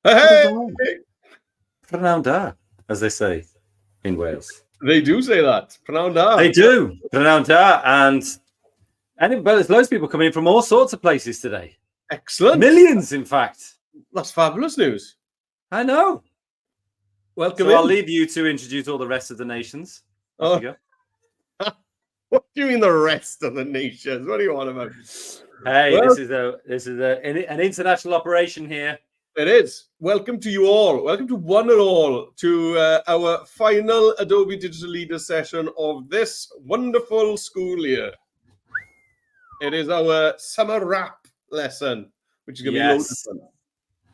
Hey! Prynawn da, as they say in Wales. They do say that. Prynawn da. They do. Prynawn da. But there's loads of people coming in from all sorts of places today. Excellent. Millions, in fact. That's fabulous news. I know. Welcome so in. I'll leave you to introduce all the rest of the nations. Off you go. What do you mean the rest of the nations? What do you want about? Hey, well, this is an international operation here. It is. Welcome to you all. Welcome to one and all to our final Adobe Digital Leaders session of this wonderful school year. It is our summer wrap lesson, which is going to be loads of fun.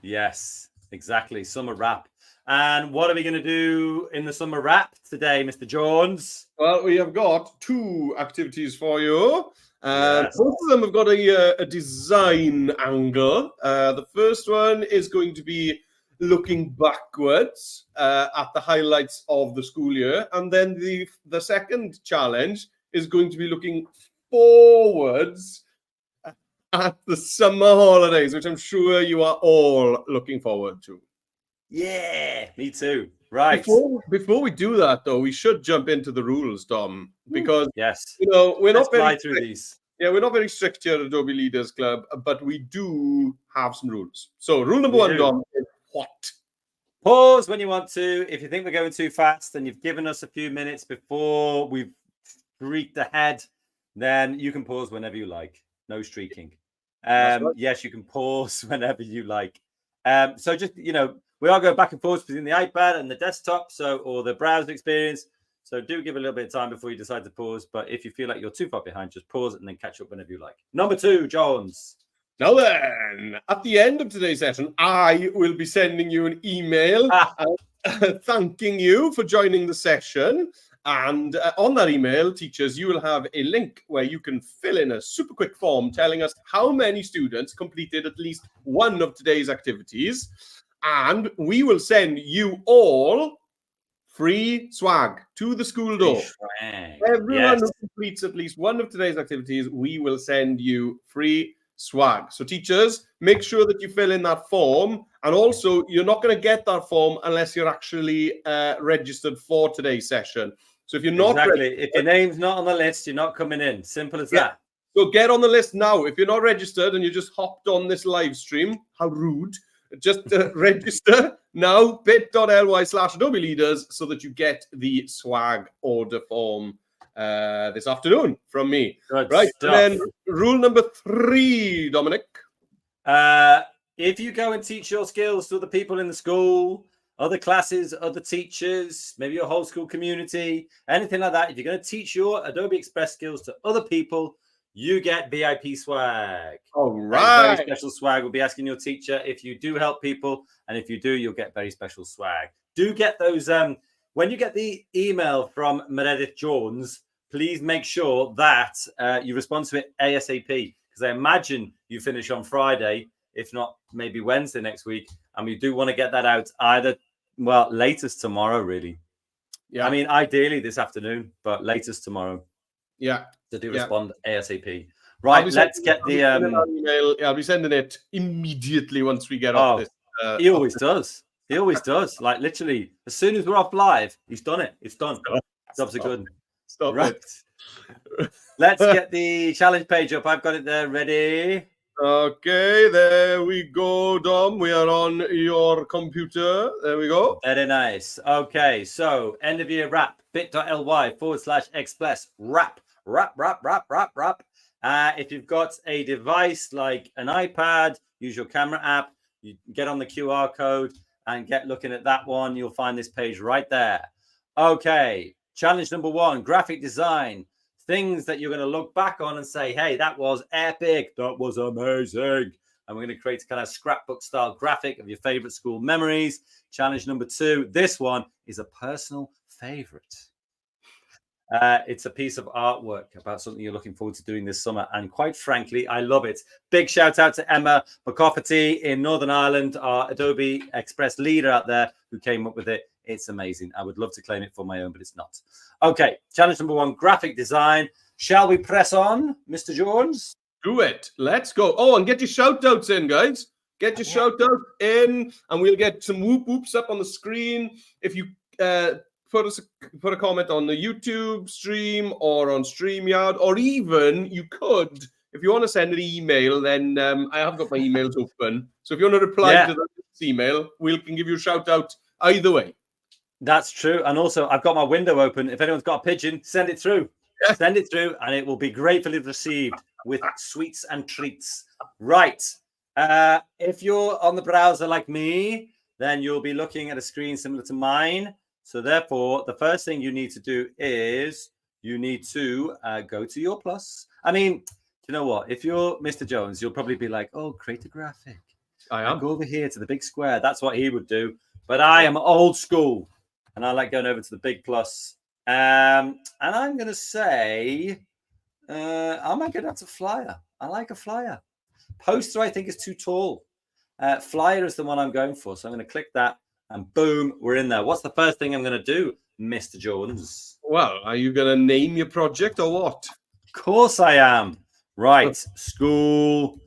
Yes, exactly. Summer wrap. And what are we going to do in the summer wrap today, Mr. Jones? Well, we have got two activities for you. Yes. Both of them have got a design angle. The first one is going to be looking backwards at the highlights of the school year. And then the second challenge is going to be looking forwards at the summer holidays, which I'm sure you are all looking forward to. Yeah, me too. Right. Before we do that, though, we should jump into the rules, Dom, because yes, we're not very through these. Yeah, we're not very strict here at Adobe Leaders Club, but we do have some rules. So, rule number one, Dom, is what? Pause when you want to. If you think we're going too fast and you've given us a few minutes before we've streaked ahead, then you can pause whenever you like. No streaking. Right. Yes, you can pause whenever you like. So just we are going back and forth between the iPad and the desktop, or the browser experience. So do give a little bit of time before you decide to pause. But if you feel like you're too far behind, just pause and then catch up whenever you like. Number two, Jones. Now then, at the end of today's session, I will be sending you an email thanking you for joining the session. And on that email, teachers, you will have a link where you can fill in a super quick form telling us how many students completed at least one of today's activities. And we will send you all free swag to the school door. Everyone who completes at least one of today's activities, we will send you free swag. So teachers, make sure that you fill in that form. And also, you're not going to get that form unless you're actually registered for today's session. So if you're not if your name's not on the list, you're not coming in. Simple as that. So get on the list now. If you're not registered and you just hopped on this live stream, how rude. Just register now, bit.ly/Adobe Leaders, so that you get the swag order form this afternoon from me. Good right. Stuff. And then rule number 3, Dominic. If you go and teach your skills to other people in the school, other classes, other teachers, maybe your whole school community, anything like that, if you're going to teach your Adobe Express skills to other people, you get VIP swag. All right. Very special swag. We'll be asking your teacher if you do help people. And if you do, you'll get very special swag. Do get those. When you get the email from Meredith Jones, please make sure that you respond to it ASAP. Because I imagine you finish on Friday, if not maybe Wednesday next week. And we do want to get that out either, latest tomorrow, really. Yeah. I mean, ideally this afternoon, but latest tomorrow. Yeah. To do respond ASAP. Right, let's get the email. I'll be sending it immediately once we get off this. He always does. He always does. Like literally, as soon as we're off live, he's done it. It's done. Jobs are good. Stop right. It. Let's get the challenge page up. I've got it there ready. Okay, there we go, Dom. We are on your computer. There we go. Very nice. Okay, so end of year wrap, bit.ly/express wrap. If you've got a device like an iPad, use your camera app, you get on the QR code and get looking at that one. You'll find this page right there. Okay, challenge number 1, graphic design. Things that you're going to look back on and say, hey, that was epic. That was amazing. And we're going to create a kind of scrapbook style graphic of your favorite school memories. Challenge number 2. This one is a personal favorite. It's a piece of artwork about something you're looking forward to doing this summer. And quite frankly, I love it. Big shout out to Emma McCofferty in Northern Ireland, our Adobe Express leader out there who came up with it. It's amazing. I would love to claim it for my own, but it's not. Okay, challenge number 1, graphic design. Shall we press on, Mr. Jones? Do it. Let's go. Oh, and get your shout outs in, guys. Get your shout out in, and we'll get some whoop whoops up on the screen. If you put a comment on the YouTube stream or on StreamYard, or even you could, if you want to send an email, then I have got my emails open. So if you want to reply to this email, we can give you a shout out either way. That's true. And also, I've got my window open. If anyone's got a pigeon, send it through. Yeah. Send it through, and it will be gratefully received with sweets and treats. Right. If you're on the browser like me, then you'll be looking at a screen similar to mine. So therefore, the first thing you need to do is you need to go to your plus. I mean, you know what? If you're Mr. Jones, you'll probably be like, oh, create a graphic. I am. Go over here to the big square. That's what he would do. But I am old school, and I like going over to the big plus. And I'm going to say, I might go down to flyer. I like a flyer. Poster, I think, is too tall. Flyer is the one I'm going for. So I'm going to click that, and boom, we're in there. What's the first thing I'm going to do, Mr. Jones? Well, are you going to name your project or what? Of course I am. Right. School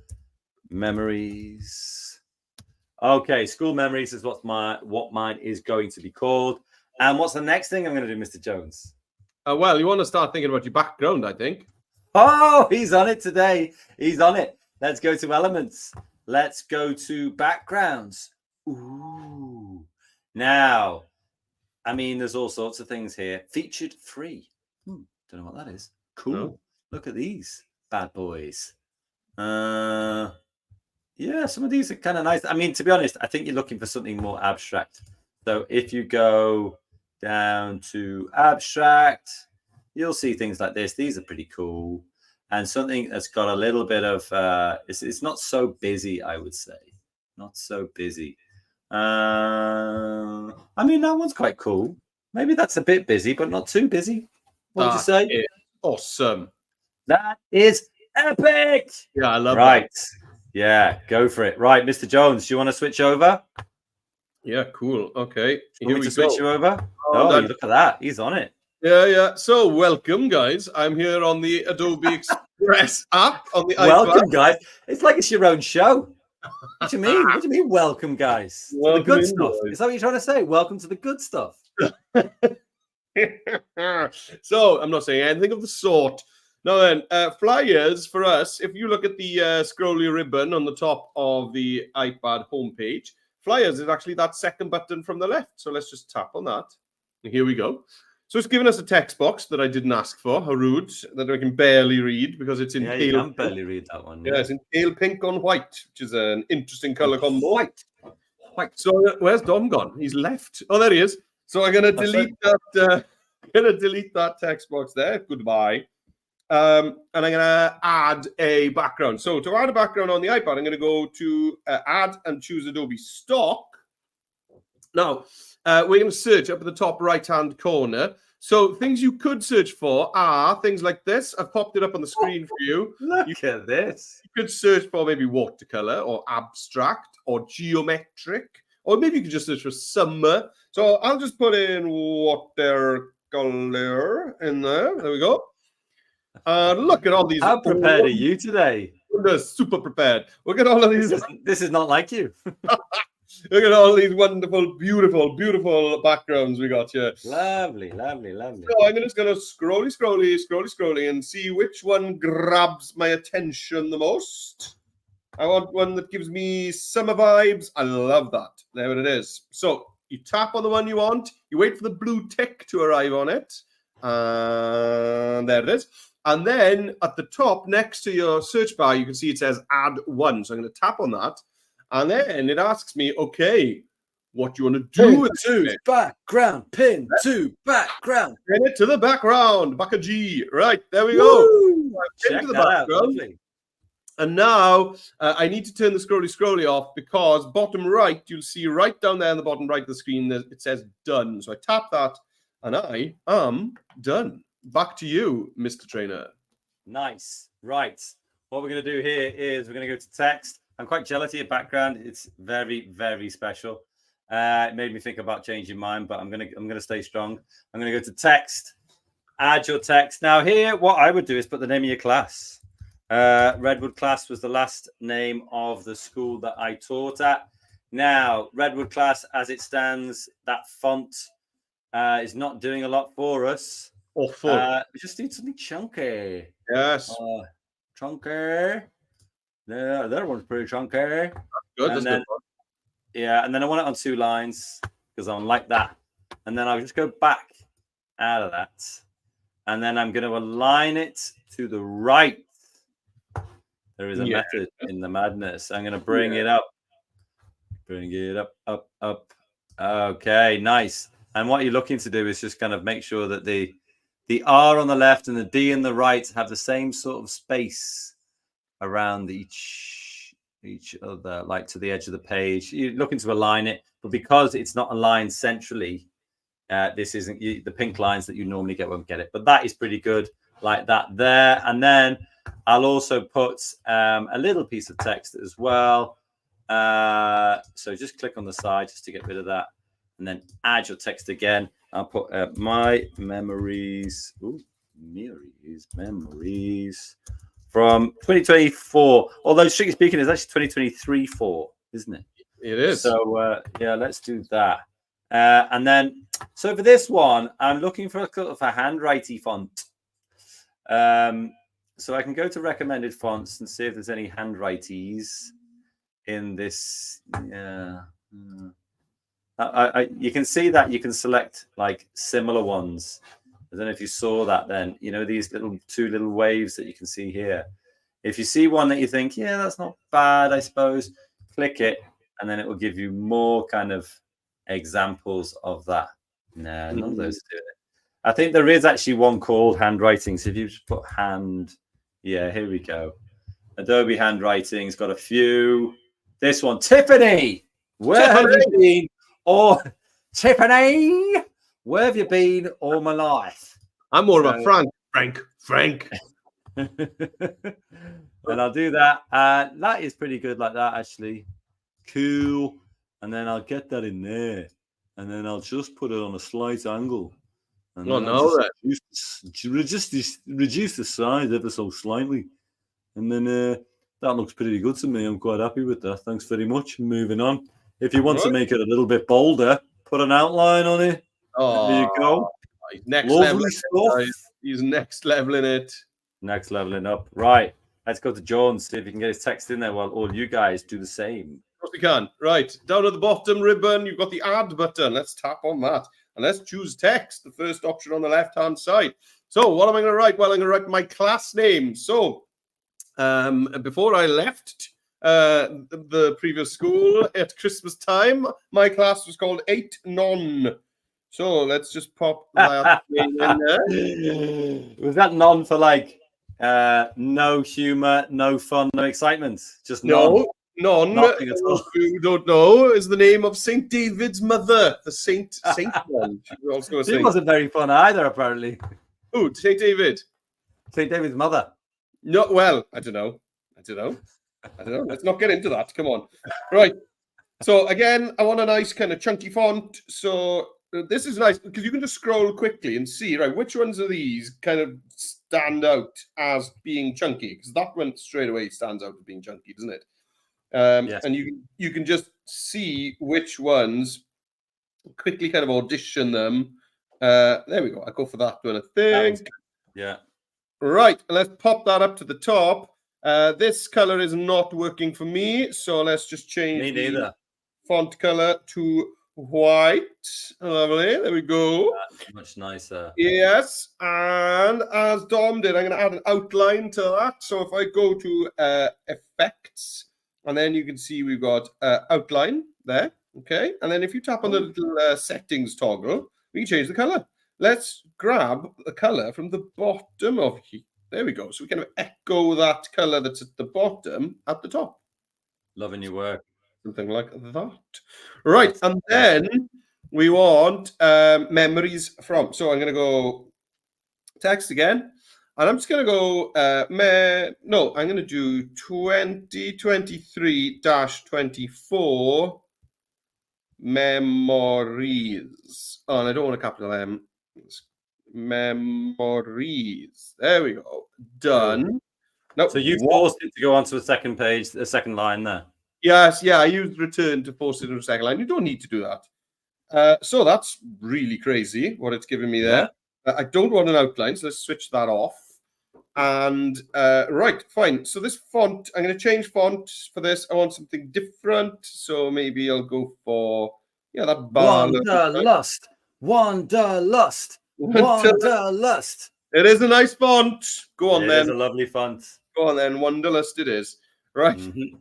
memories. Okay, school memories is what mine is going to be called. And what's the next thing I'm going to do, Mr. Jones? Well, you want to start thinking about your background, I think. Oh, he's on it today. He's on it. Let's go to elements. Let's go to backgrounds. Ooh. Now, I mean, there's all sorts of things here. Featured free. Don't know what that is. Cool. No. Look at these bad boys. Yeah, some of these are kind of nice. I mean, to be honest, I think you're looking for something more abstract. So if you go down to abstract, you'll see things like this. These are pretty cool. And something that's got a little bit of, it's not so busy, I would say. Not so busy. I mean, that one's quite cool. Maybe that's a bit busy, but not too busy. What would you say? Awesome. That is epic. Yeah, I love that. Yeah, go for it. Right, Mr. Jones, do you want to switch over? Yeah, cool. Okay. Here we switch you over. Oh, look at that. He's on it. Yeah. So, welcome, guys. I'm here on the Adobe Express app on the iPad. Welcome, guys. It's like it's your own show. What do you mean? What do you mean, welcome, guys? Welcome to the good stuff. Is that what you're trying to say? Welcome to the good stuff. So, I'm not saying anything of the sort. Now then, flyers for us, if you look at the scrolly ribbon on the top of the iPad homepage, flyers is actually that second button from the left. So let's just tap on that. And here we go. So it's given us a text box that I didn't ask for. How rude, that I can barely read because it's in pale. You can barely read that one. Yeah, it's in pale pink on white, which is an interesting color combo. White. So where's Dom gone? He's left. Oh, there he is. So I'm going to delete that. Delete that text box there. Goodbye. And I'm going to add a background. So to add a background on the iPad, I'm going to go to add and choose Adobe Stock. Now, we're going to search up at the top right-hand corner. So things you could search for are things like this. I've popped it up on the screen for you. Look at this. You could search for maybe watercolor or abstract or geometric, or maybe you could just search for summer. So I'll just put in watercolor in there. There we go. Look at all these. How prepared are you today? Super prepared. Look at all of these. This is not like you. Look at all these wonderful, beautiful backgrounds we got here. Lovely. So I'm just going to scrolly and see which one grabs my attention the most. I want one that gives me summer vibes. I love that. There it is. So you tap on the one you want. You wait for the blue tick to arrive on it. And there it is. And then at the top, next to your search bar, you can see it says add one. So I'm going to tap on that. And then it asks me, okay, what do you want to do with it? Background, pin to background. Pin it to the background, back a G. Right, there we go. Check to the background. And now I need to turn the scrolly off because bottom right, you'll see right down there in the bottom right of the screen, it says done. So I tap that and I am done. Back to you, Mr. Trainer. Nice. Right. What we're going to do here is we're going to go to text. I'm quite jealous of your background. It's very, very special. It made me think about changing mine, but I'm gonna stay strong. I'm gonna go to text, add your text. Now here, what I would do is put the name of your class. Redwood Class was the last name of the school that I taught at. Now, Redwood Class, as it stands, that font is not doing a lot for us. Awful. We just need something chunky. Yes. Chunky. Yeah, that one's pretty chunky. Good. And then, yeah, and then I want it on 2 lines because I'm like that. And then I'll just go back out of that. And then I'm going to align it to the right. There is a method in the madness. I'm going to bring it up. Bring it up, up, up. Okay, nice. And what you're looking to do is just kind of make sure that the R on the left and the D on the right have the same sort of space around each other, like to the edge of the page. You're looking to align it, but because it's not aligned centrally, this isn't the pink lines that you normally get won't get it. But that is pretty good, like that there. And then I'll also put a little piece of text as well. So just click on the side just to get rid of that, and then add your text again. I'll put my memories. Memories from 2024. Although strictly speaking, it's actually 2023-4, isn't it? It is. So yeah, let's do that. And then, so for this one, I'm looking for a sort of a handwriting font. So I can go to recommended fonts and see if there's any handwrities in this. Yeah. You can see that you can select like similar ones. I don't know if you saw that then. You know, these two little waves that you can see here. If you see one that you think, yeah, that's not bad, I suppose, click it, and then it will give you more kind of examples of that. No, none of those do it. I think there is actually one called handwriting. So if you just put hand, yeah, here we go. Adobe handwriting's got a few. This one, Tiffany, where have you been? Or Tiffany, where have you been all my life? I'm more of a Frank. And I'll do that. That is pretty good like that, actually. Cool. And then I'll get that in there. And then I'll just put it on a slight angle. And reduce the size ever so slightly. And then that looks pretty good to me. I'm quite happy with that. Thanks very much. Moving on. If you want to make it a little bit bolder, put an outline on it. Oh, there you go. Next Lovely level stuff. He's next leveling it. Next leveling up. Right. Let's go to John, see if he can get his text in there while all you guys do the same. Of course we can. Right. Down at the bottom ribbon, you've got the add button. Let's tap on that. And let's choose text, the first option on the left-hand side. So what am I going to write? Well, I'm going to write my class name. So before I left the previous school at Christmas time, my class was called 8 Non. So let's just pop that in there. Was that non for like no humor, no fun, no excitement? Just non. Non, who don't know, is the name of St. David's mother, the Saint one. She wasn't very fun either, apparently. Who? St. David? St. David's mother. No, well, I don't know. Let's not get into that. Come on. Right. So again, I want a nice kind of chunky font. So this is nice because you can just scroll quickly and see, right, which ones of these kind of stand out as being chunky? Because that one straight away stands out as being chunky, doesn't it? Yes. And you can just see which ones, quickly kind of audition them. There we go. I go for that one, I think. Yeah. Right. Let's pop that up to the top. This color is not working for me, so let's just change the font color to white. Lovely. There we go. That's much nicer. Yes. And as Dom did, I'm going to add an outline to that. So if I go to effects, and then you can see we've got outline there. Okay. And then if you tap on the little settings toggle, we can change the color. Let's grab the color from the bottom of here. There we go. So we kind of echo that color that's at the bottom at the top. Loving your work. Something like that. Right. And then we want memories from. So I'm going to go text again. And I'm just going to go, I'm going to do 2023-24 memories. Oh, and I don't want a capital M. Memories. There we go. Done. No. So you forced it to go onto a second page, a second line there. Yes, yeah, I used return to force it into a second line. You don't need to do that. So that's really crazy what it's giving me there. I don't want an outline, so let's switch that off. And right, fine. So this font, I'm going to change font for this. I want something different. So maybe I'll go for, yeah, that bar. Wanderlust. Wanderlust. Wanderlust. It is a nice font. Go on then. It is a lovely font. Go on then. Wanderlust it is. Right. Mm-hmm.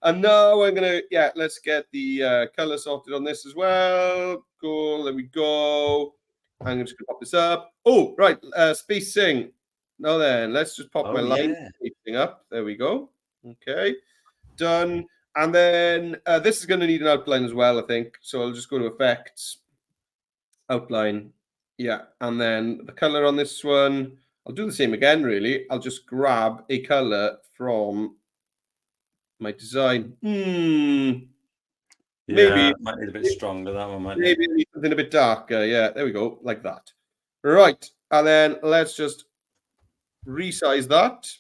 And now I'm going to, yeah, let's get the color sorted on this as well. Cool. There we go. I'm just going to pop this up. Oh, right. Spacing. Now then, let's just pop my line spacing up. There we go. Okay. Done. And then this is going to need an outline as well, I think. So I'll just go to Effects. Outline. Yeah. And then the color on this one, I'll do the same again, really. I'll just grab a color from my design. Maybe might need a bit stronger. That one might maybe need something a bit darker. Yeah, there we go, like that. Right, and then let's just resize that.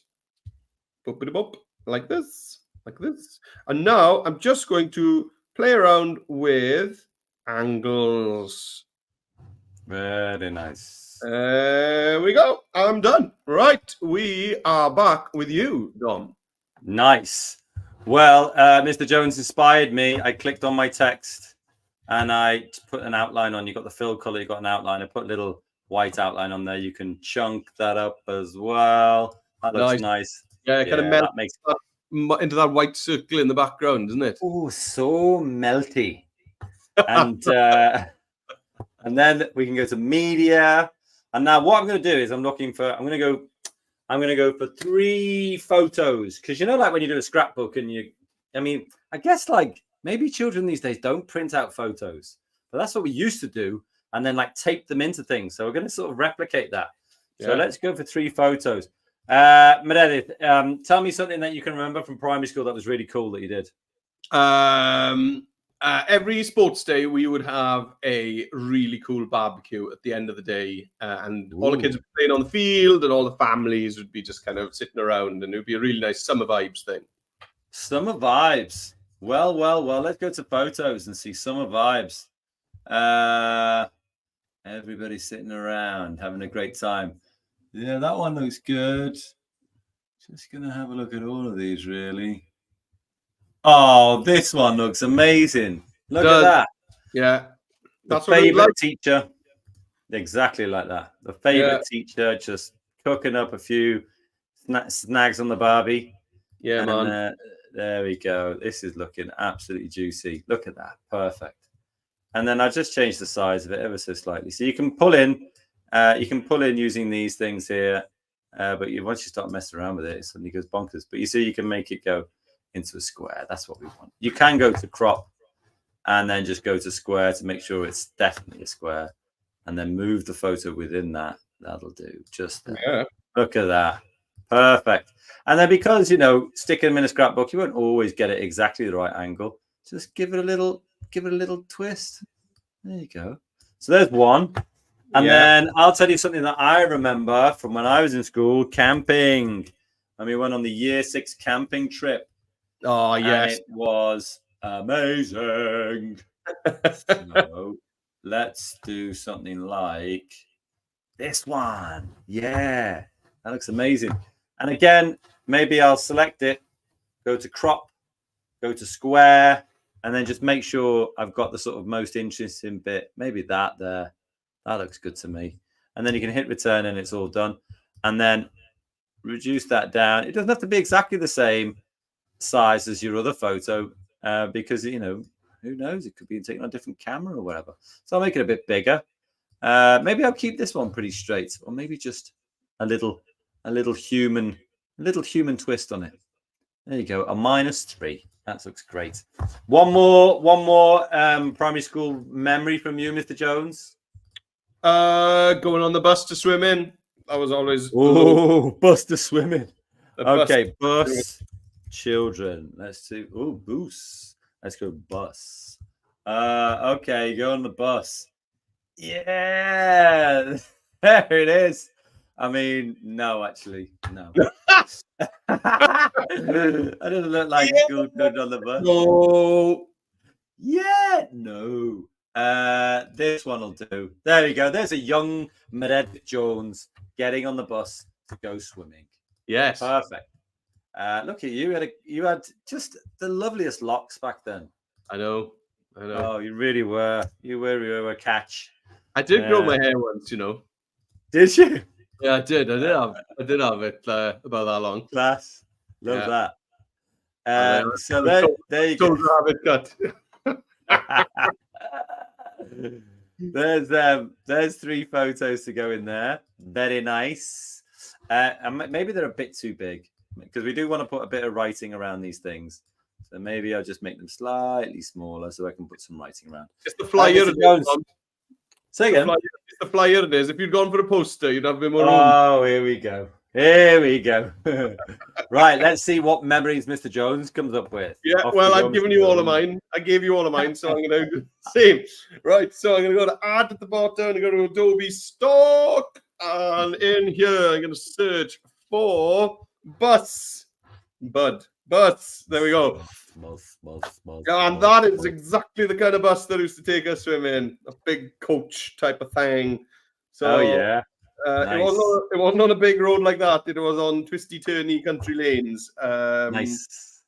Boop, boop, boop, like this, and now I'm just going to play around with angles. Very nice. There we go. I'm done. Right, we are back with you, Dom. Nice. Well, Mr. Jones inspired me. I clicked on my text and I put an outline on. You got the fill color, you got an outline. I put a little white outline on there. You can chunk that up as well. That looks nice. Yeah, it kind of melts into that white circle in the background, doesn't it? Oh, so melty. And and then we can go to media. And now what I'm going to do is I'm going to go for 3 photos, because like when you do a scrapbook and I guess like maybe children these days don't print out photos, but that's what we used to do, and then like tape them into things. So we're going to sort of replicate that. So let's go for 3 photos. Meredith, tell me something that you can remember from primary school that was really cool that you did. Every sports day, we would have a really cool barbecue at the end of the day, and all the kids would be playing on the field, and all the families would be just kind of sitting around, and it would be a really nice summer vibes thing. Summer vibes. Well. Let's go to photos and see summer vibes. Everybody sitting around having a great time. Yeah, that one looks good. Just gonna have a look at all of these, really. Oh, this one looks amazing. Look at that. Yeah. The favorite teacher. Exactly like that. The favorite teacher just cooking up a few snags on the Barbie. Yeah, man. There we go. This is looking absolutely juicy. Look at that. Perfect. And then I just changed the size of it ever so slightly. So you can pull in using these things here. But once you start messing around with it, it suddenly goes bonkers. But you see, you can make it go into a square. That's what we want. You can go to crop and then just go to square to make sure it's definitely a square, and then move the photo within that. That'll do. Just there. Yeah. Look at that. Perfect. And then because sticking them in a scrapbook, you won't always get it exactly the right angle. Just give it a little twist. There you go. So there's one. And then I'll tell you something that I remember from when I was in school, camping. And we went on the year 6 camping trip. Oh, yes. And it was amazing. So let's do something like this one. Yeah, that looks amazing. And again, maybe I'll select it, go to crop, go to square, and then just make sure I've got the sort of most interesting bit. Maybe that there. That looks good to me. And then you can hit return and it's all done. And then reduce that down. It doesn't have to be exactly the same size as your other photo, because who knows, it could be taken on a different camera or whatever. So I'll make it a bit bigger. Maybe I'll keep this one pretty straight, or maybe just a little human twist on it. There you go, a -3. That looks great. One more primary school memory from you, Mr. Jones. Going on the bus to swim in. That was always bus to swim in. Okay, bus. Children. Let's do boost. Let's go bus. Okay, go on the bus. Yeah, there it is. I mean, no, actually, no. I don't look like school children on the bus. No. Yeah, no. This one will do. There we go. There's a young Meredith Jones getting on the bus to go swimming. Yes. Perfect. Look at you. You had just the loveliest locks back then. I know. Oh, you really were. You were a catch. I did grow my hair once, you know. Did you? Yeah, I did. I did have it about that long. Class. Love Yeah. that. So there you go. Have it cut. There's 3 photos to go in there. Very nice. And maybe they're a bit too big because we do want to put a bit of writing around these things. So maybe I'll just make them slightly smaller so I can put some writing around. It's the flyer. Say again. It's the flyer it is. If you'd gone for a poster, you'd have a bit more room. Oh, here we go. Here we go. Right, let's see what memories Mr. Jones comes up with. Yeah, well, I've given you all of mine. I gave you all of mine, so I'm going to do the same. Right, so I'm going to go to add at the bottom and go to Adobe Stock. And in here, I'm going to search for bus. Bus. There we go. And that is exactly the kind of bus that used to take us swimming. A big coach type of thing. So, yeah. Nice. It wasn't on a big road like that. It was on twisty, turny country lanes. Nice.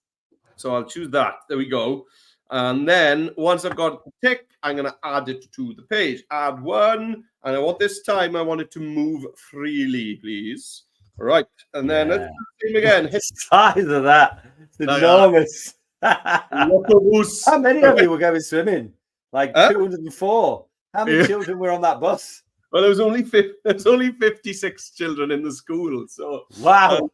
So I'll choose that. There we go. And then once I've got the tick, I'm going to add it to the page. Add one. And I want this time, I want it to move freely, please. All right. And then let's do the same again. Hit the size of that. It's enormous. How many of you were going swimming? Like 204. How many children were on that bus? Well, there was only 56 children in the school. So wow.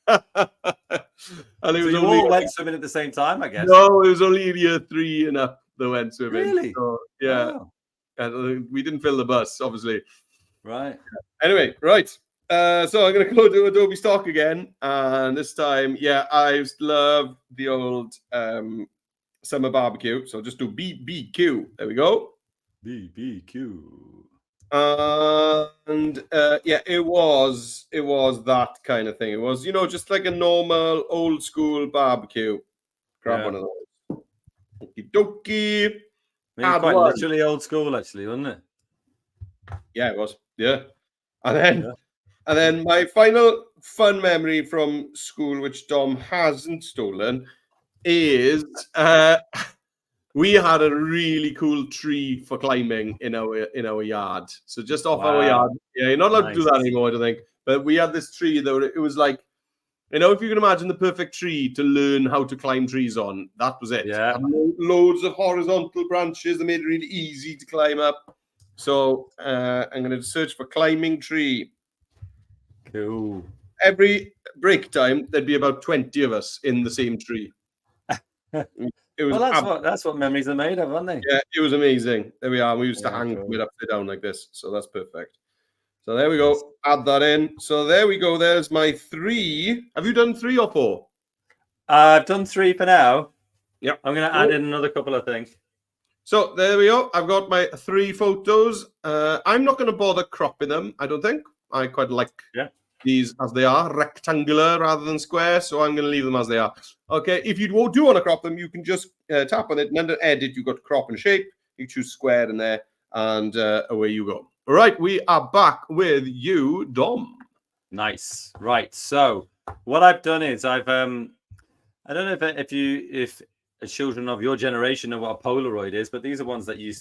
And it was all went swimming at the same time, I guess. No, it was only year 3 and up that went swimming. Really? So, yeah. Wow. And we didn't fill the bus, obviously. Right. Anyway, right. So I'm going to go to Adobe Stock again. And this time, I used to love the old summer barbecue. So I'll just do BBQ. There we go. BBQ. And it was that kind of thing. It was, just like a normal old school barbecue. Grab one of those. Okie dokie. Quite literally old school, actually, wasn't it? Yeah, it was. Yeah. And then my final fun memory from school, which Dom hasn't stolen, is we had a really cool tree for climbing in our yard. So just off our yard. Yeah, you're not allowed to do that anymore, I don't think. But we had this tree that it was like, if you can imagine the perfect tree to learn how to climb trees on, that was it. Yeah. Loads of horizontal branches that made it really easy to climb up. So I'm going to search for climbing tree. Cool. Every break time, there'd be about 20 of us in the same tree. It was that's what memories are made of, aren't they? Yeah, it was amazing. There we are. We used to hang it upside down like this. So that's perfect. So there we go. Add that in. So there we go. There's my 3. Have you done 3 or 4? I've done 3 for now. Yep. I'm going to add in another couple of things. So there we go. I've got my 3 photos. I'm not going to bother cropping them, I don't think. I quite like these as they are, rectangular rather than square. So I'm going to leave them as they are. Okay. If you do want to crop them, you can just tap on it. And under edit, you've got crop and shape. You choose square in there and away you go. All right. We are back with you, Dom. Nice. Right. So what I've done is I don't know if children of your generation know what a Polaroid is, but these are ones that you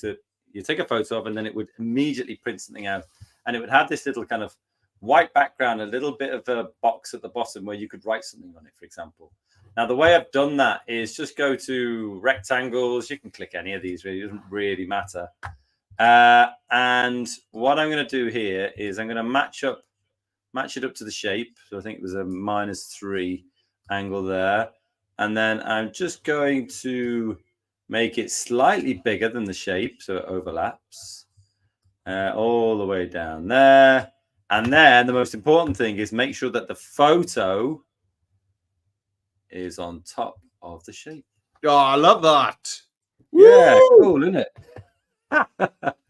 take a photo of and then it would immediately print something out. And it would have this little kind of white background, a little bit of a box at the bottom where you could write something on it, for example. Now, the way I've done that is just go to rectangles. You can click any of these, really. It doesn't really matter. And what I'm going to do here is I'm going to match it up to the shape. So I think it was a -3 angle there. And then I'm just going to make it slightly bigger than the shape so it overlaps all the way down there. And then the most important thing is make sure that the photo is on top of the shape. Oh, I love that. Yeah, cool, isn't it?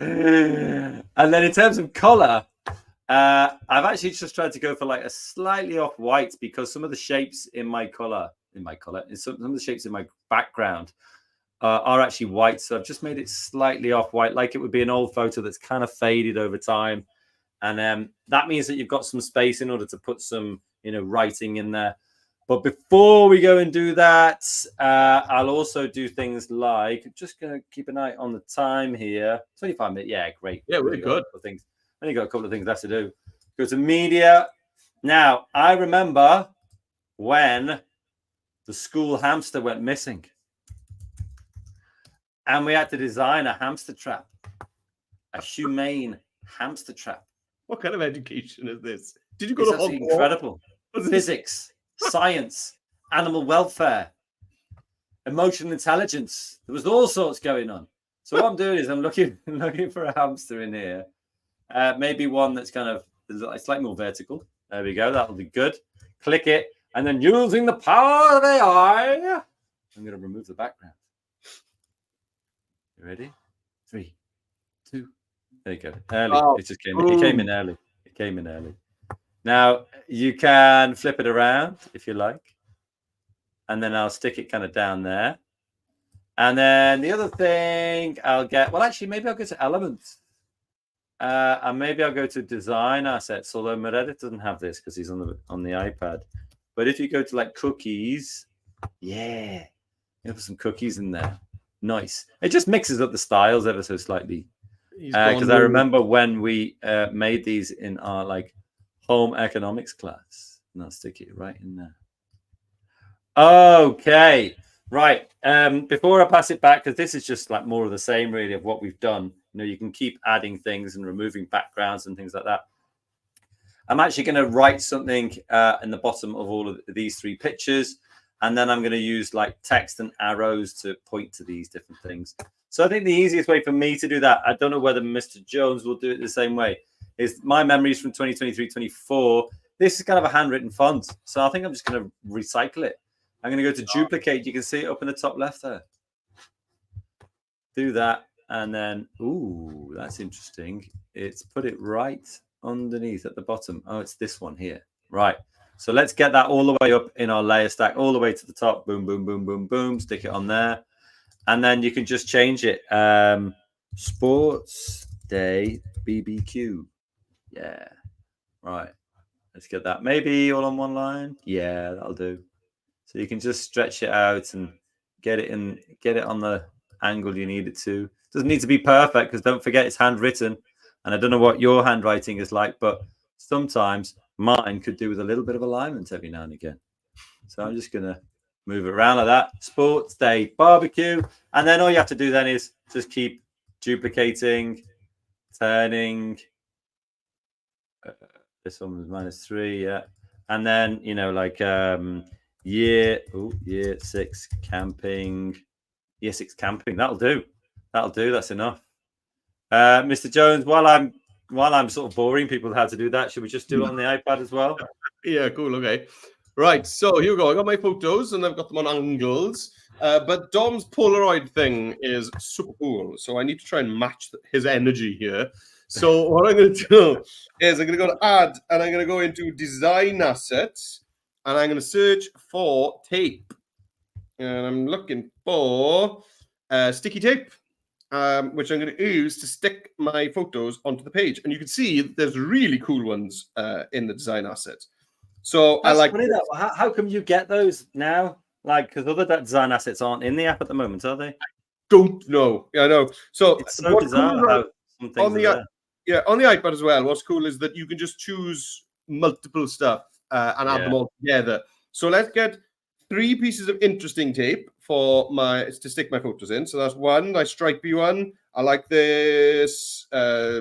And then in terms of color, I've actually just tried to go for like a slightly off white because some of the shapes in my color, some of the shapes in my background are actually white. So I've just made it slightly off white, like it would be an old photo that's kind of faded over time. And that means that you've got some space in order to put some, writing in there. But before we go and do that, I'll also do things like, I'm just going to keep an eye on the time here. 25 minutes. Yeah, great. Yeah, really good. Only got a couple of things left to do. Go to media. Now, I remember when the school hamster went missing. And we had to design a hamster trap, a humane hamster trap. What kind of education is this? Did you go to Hogwarts? Incredible. Physics, science, animal welfare, emotional intelligence. There was all sorts going on. So what I'm doing is I'm looking for a hamster in here. Maybe one that's kind of slightly more vertical. There we go. That'll be good. Click it. And then using the power of AI, I'm going to remove the background. You ready? 3, 2. There you go. Early. Oh, it just came in early. It came in early. Now, you can flip it around if you like. And then I'll stick it kind of down there. And then the other thing I'll get, well, actually, maybe I'll go to elements. And maybe I'll go to design assets, although Meredith doesn't have this because he's on the iPad. But if you go to like cookies, yeah, you put some cookies in there. Nice. It just mixes up the styles ever so slightly. Because I remember when we made these in our like home economics class. And I'll stick it right in there. Okay. Right. Before I pass it back, because this is just like more of the same really of what we've done. You can keep adding things and removing backgrounds and things like that. I'm actually going to write something in the bottom of all of these 3 pictures. And then I'm going to use like text and arrows to point to these different things. So I think the easiest way for me to do that, I don't know whether Mr. Jones will do it the same way, is my memories from 2023-24. This is kind of a handwritten font. So I think I'm just going to recycle it. I'm going to go to duplicate. You can see it up in the top left there. Do that. And then, ooh, that's interesting. It's put it right underneath at the bottom. Oh, it's this one here. Right. So let's get that all the way up in our layer stack, all the way to the top. Boom, boom, boom, boom, boom. Stick it on there. And then you can just change it. Sports Day BBQ. Yeah. Right. Let's get that. Maybe all on one line. Yeah, that'll do. So you can just stretch it out and get it on the angle you need it to. Doesn't need to be perfect because don't forget it's handwritten. And I don't know what your handwriting is like, but sometimes mine could do with a little bit of alignment every now and again. So I'm just going to move it around like that. Sports Day barbecue. And then all you have to do then is just keep duplicating, turning. This one was -3, yeah. And then, like year 6 camping. Year 6 camping. That'll do. That's enough. Mr. Jones, while I'm sort of boring people how to do that, should we just do it on the iPad as well? Yeah, cool. Okay. Right. So here we go. I got my photos and I've got them on angles. But Dom's Polaroid thing is super cool. So I need to try and match his energy here. So what I'm going to do is I'm going to go to add and I'm going to go into design assets and I'm going to search for tape. And I'm looking for sticky tape. Which I'm going to use to stick my photos onto the page. And you can see there's really cool ones in the design assets. So That's I like funny that. How come you get those now? Like, because other design assets aren't in the app at the moment, are they? Don't know. Yeah, I know. So it's so bizarre how some things are there. Yeah, on the iPad as well. What's cool is that you can just choose multiple stuff and add them all together. So let's get 3 pieces of interesting tape for to stick my photos in. So that's 1, nice stripy one. I like this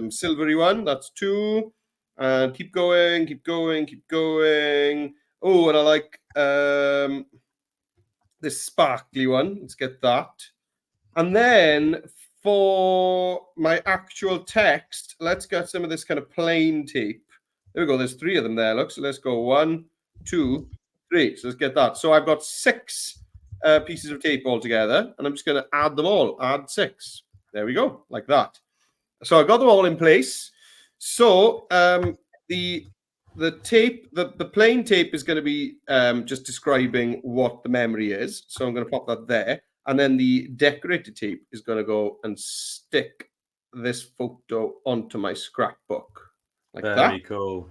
silvery one. That's 2. And keep going, keep going, keep going. Oh, and I like this sparkly one. Let's get that. And then for my actual text, let's get some of this kind of plain tape. There we go. There's 3 of them there. Look, so let's go 1, 2, 3. So let's get that. So I've got 6 pieces of tape altogether, and I'm just going to add them all. Add 6. There we go, like that. So I got them all in place. So the tape, the plain tape is going to be just describing what the memory is. So I'm going to pop that there. And then the decorated tape is going to go and stick this photo onto my scrapbook like that. Very cool.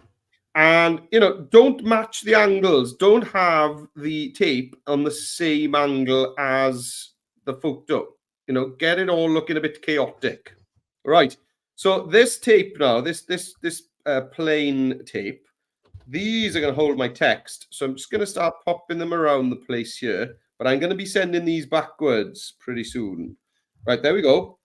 And, you know, don't match the angles. Don't have the tape on the same angle as the photo. You know, get it all looking a bit chaotic. Right. So this tape now, this plain tape, these are going to hold my text. So I'm just going to start popping them around the place here. But I'm going to be sending these backwards pretty soon. Right, there we go.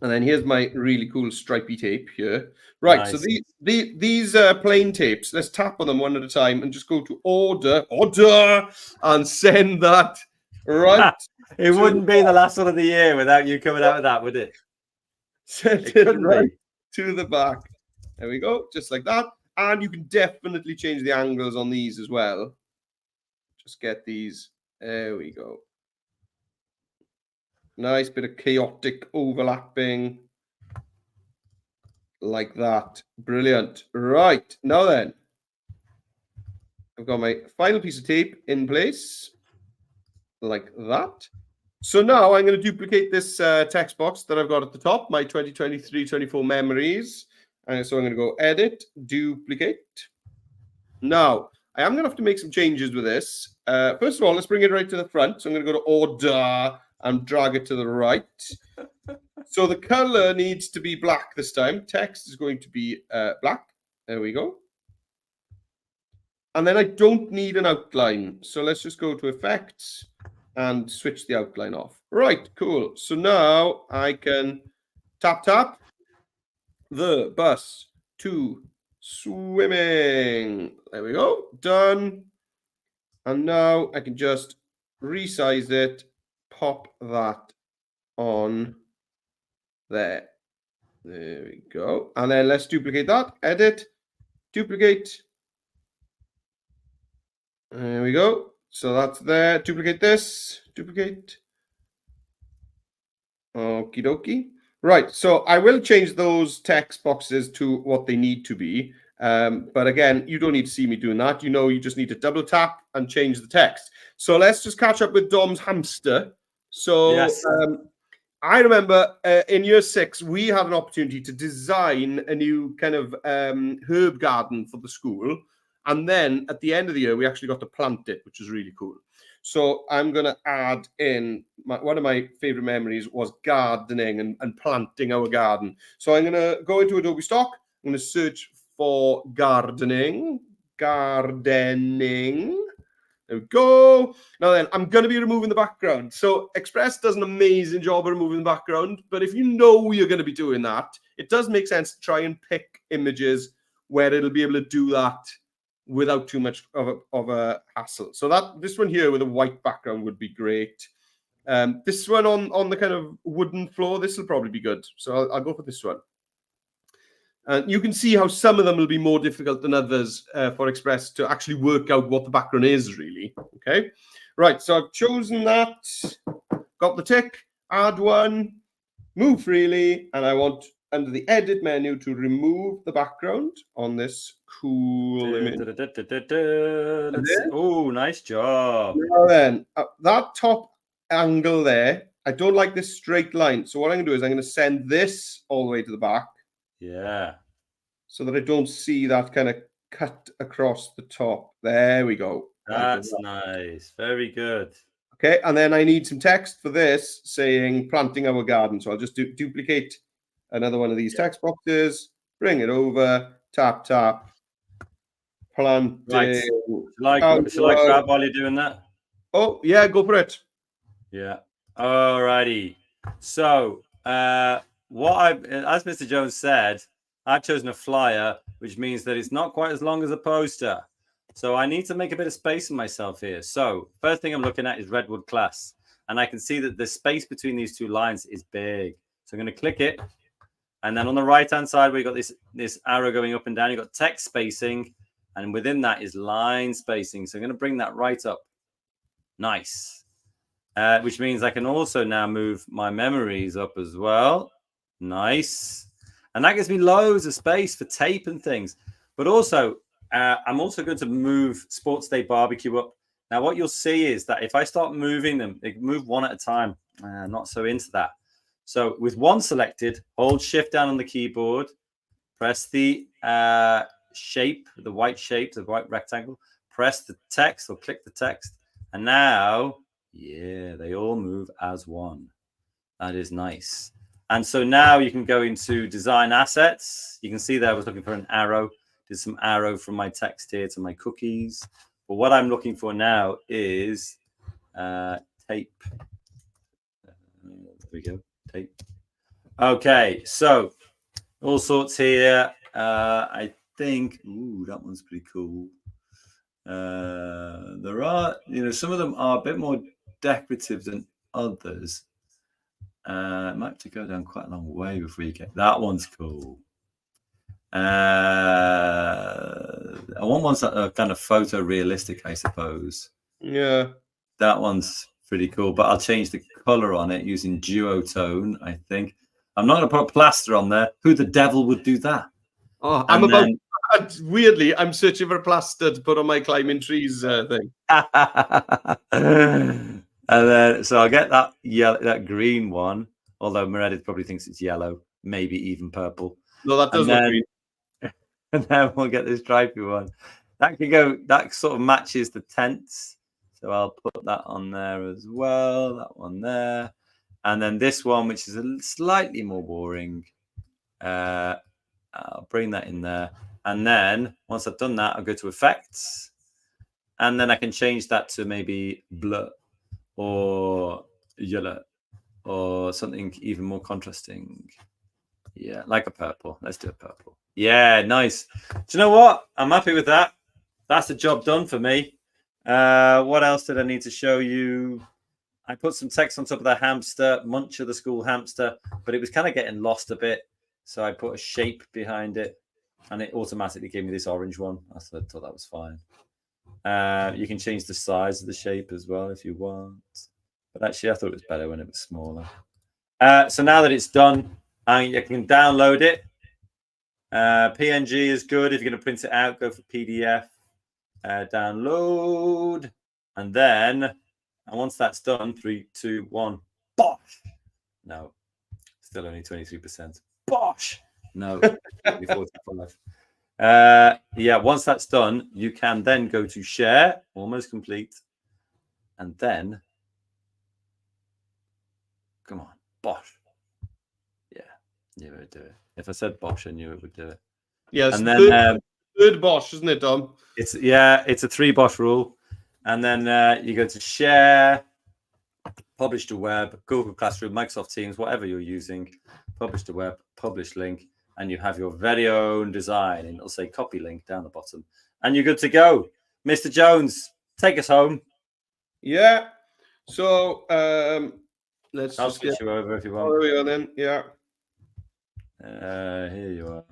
And then here's my really cool stripy tape here. Right, nice. So these plain tapes, let's tap on them one at a time and just go to order, and send that right. It wouldn't be the last one of the year without you coming out with that, would it? Send it right to the back. There we go, just like that. And you can definitely change the angles on these as well. Just get these. There we go. Nice bit of chaotic overlapping. Like that. Brilliant. Right. Now then, I've got my final piece of tape in place. Like that. So now I'm going to duplicate this text box that I've got at the top, my 2023-24 memories. And so I'm going to go edit, duplicate. Now, I am going to have to make some changes with this. First of all, let's bring it right to the front. So I'm going to go to order and drag it to the right. So the color needs to be black this time. Text is going to be black. There we go. And then I don't need an outline. So let's just go to effects and switch the outline off. Right, cool. So now I can tap. The bus to swimming. There we go. Done. And now I can just resize it, pop that on there. There we go. And then let's duplicate that. Edit, duplicate. There we go. So that's there. Duplicate this. Duplicate. Okie dokie. Right, so I will change those text boxes to what they need to be. But again, you don't need to see me doing that. You know, you just need to double tap and change the text. So let's just catch up with Dom's hamster. So yes. I remember in year 6, we had an opportunity to design a new kind of herb garden for the school. And then at the end of the year, we actually got to plant it, which was really cool. So I'm going to add in, one of my favorite memories was gardening and planting our garden. So I'm going to go into Adobe Stock. I'm going to search for gardening. There we go. Now then, I'm going to be removing the background. So Express does an amazing job of removing the background. But if you know you're going to be doing that, it does make sense to try and pick images where it'll be able to do that without too much of a hassle. So this one here with a white background would be great. This one on the kind of wooden floor, this will probably be good. So I'll go for this one. And you can see how some of them will be more difficult than others for Express to actually work out what the background is really. Okay, right. So I've chosen that, got the tick, add one, move freely, and I want under the edit menu to remove the background on this cool image. Oh, nice job. Now then, that top angle there, I don't like this straight line. So what I'm going to do is I'm going to send this all the way to the back. Yeah. So that I don't see that kind of cut across the top. There we go. That's nice. Very good. Okay, and then I need some text for this saying planting our garden. So I'll just duplicate another one of these text boxes, bring it over, tap, planting. Right. Shall I grab while you're doing that? Oh, yeah, go for it. Yeah. Alrighty. So, as Mr. Jones said, I've chosen a flyer, which means that it's not quite as long as a poster. So I need to make a bit of space for myself here. So first thing I'm looking at is Redwood class. And I can see that the space between these two lines is big. So I'm going to click it. And then on the right-hand side, we've got this arrow going up and down. You've got text spacing. And within that is line spacing. So I'm going to bring that right up. Nice. Which means I can also now move my memories up as well. Nice. And that gives me loads of space for tape and things. But also, I'm also going to move Sports Day Barbecue up. Now, what you'll see is that if I start moving them, they move one at a time. Not so into that. So with one selected, hold Shift down on the keyboard, press the shape, the white rectangle, press the text or click the text. And now, yeah, they all move as one. That is nice. And so now you can go into design assets. You can see there I was looking for an arrow. Did some arrow from my text here to my cookies. But what I'm looking for now is tape. There we go, tape. Okay, so all sorts here. I think, ooh, that one's pretty cool. There are, some of them are a bit more decorative than others. It might have to go down quite a long way before you get that one's cool. I want ones that are kind of photorealistic, I suppose. Yeah, that one's pretty cool, but I'll change the color on it using duotone. I think I'm not going to put plaster on there. Who the devil would do that? Oh, weirdly, I'm searching for a plaster to put on my climbing trees thing. And then, so I'll get that that green one. Although Meredith probably thinks it's yellow, maybe even purple. No, that does look green. And then we'll get this stripy one. That could go. That sort of matches the tents. So I'll put that on there as well. That one there, and then this one, which is a slightly more boring. I'll bring that in there. And then once I've done that, I'll go to effects. And then I can change that to maybe blue or yellow or something even more contrasting. Yeah, like a purple. Let's do a purple. Yeah, nice. Do you know what? I'm happy with that. That's the job done for me. What else did I need to show you? I put some text on top of the hamster, Muncher the school hamster, but it was kind of getting lost a bit. So I put a shape behind it, and it automatically gave me this orange one. I thought that was fine. You can change the size of the shape as well if you want. But actually, I thought it was better when it was smaller. So now that it's done, you can download it. PNG is good. If you're going to print it out, go for PDF. Download. And then, once that's done, 3, 2, 1, bosh! No, still only 23%. Bosh! No, 45. Yeah, once that's done, you can then go to share, almost complete, and then come on, bosh. Yeah, you would do it. If I said bosh, I knew it would do it. Yes, and then third bosh, isn't it, Dom? It's a 3 bosh rule, and then you go to share, publish to web, Google Classroom, Microsoft Teams, whatever you're using, publish to web, publish link. And you have your very own design, and it'll say copy link down the bottom, and you're good to go. Mr. Jones, take us home. Yeah. So I'll switch you over if you want. There we are then. Yeah. Here you are.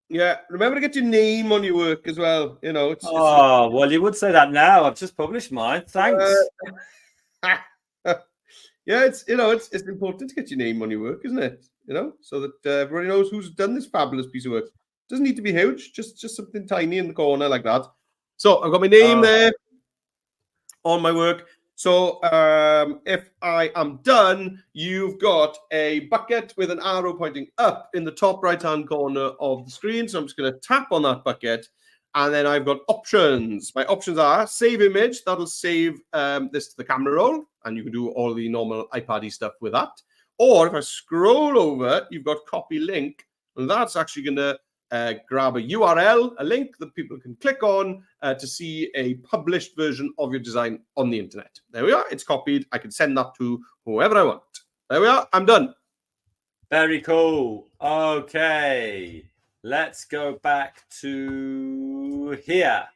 Yeah. Remember to get your name on your work as well. Well, you would say that now. I've just published mine. Thanks. Yeah, it's important to get your name on your work, isn't it? So that everybody knows who's done this fabulous piece of work. Doesn't need to be huge, just something tiny in the corner like that. So I've got my name there on my work. So if I am done, you've got a bucket with an arrow pointing up in the top right-hand corner of the screen. So I'm just going to tap on that bucket. And then I've got options. My options are save image. That'll save this to the camera roll. And you can do all the normal iPad-y stuff with that. Or if I scroll over, you've got copy link. And that's actually going to grab a URL, a link that people can click on to see a published version of your design on the internet. There we are. It's copied. I can send that to whoever I want. There we are. I'm done. Very cool. Okay. Let's go back to here.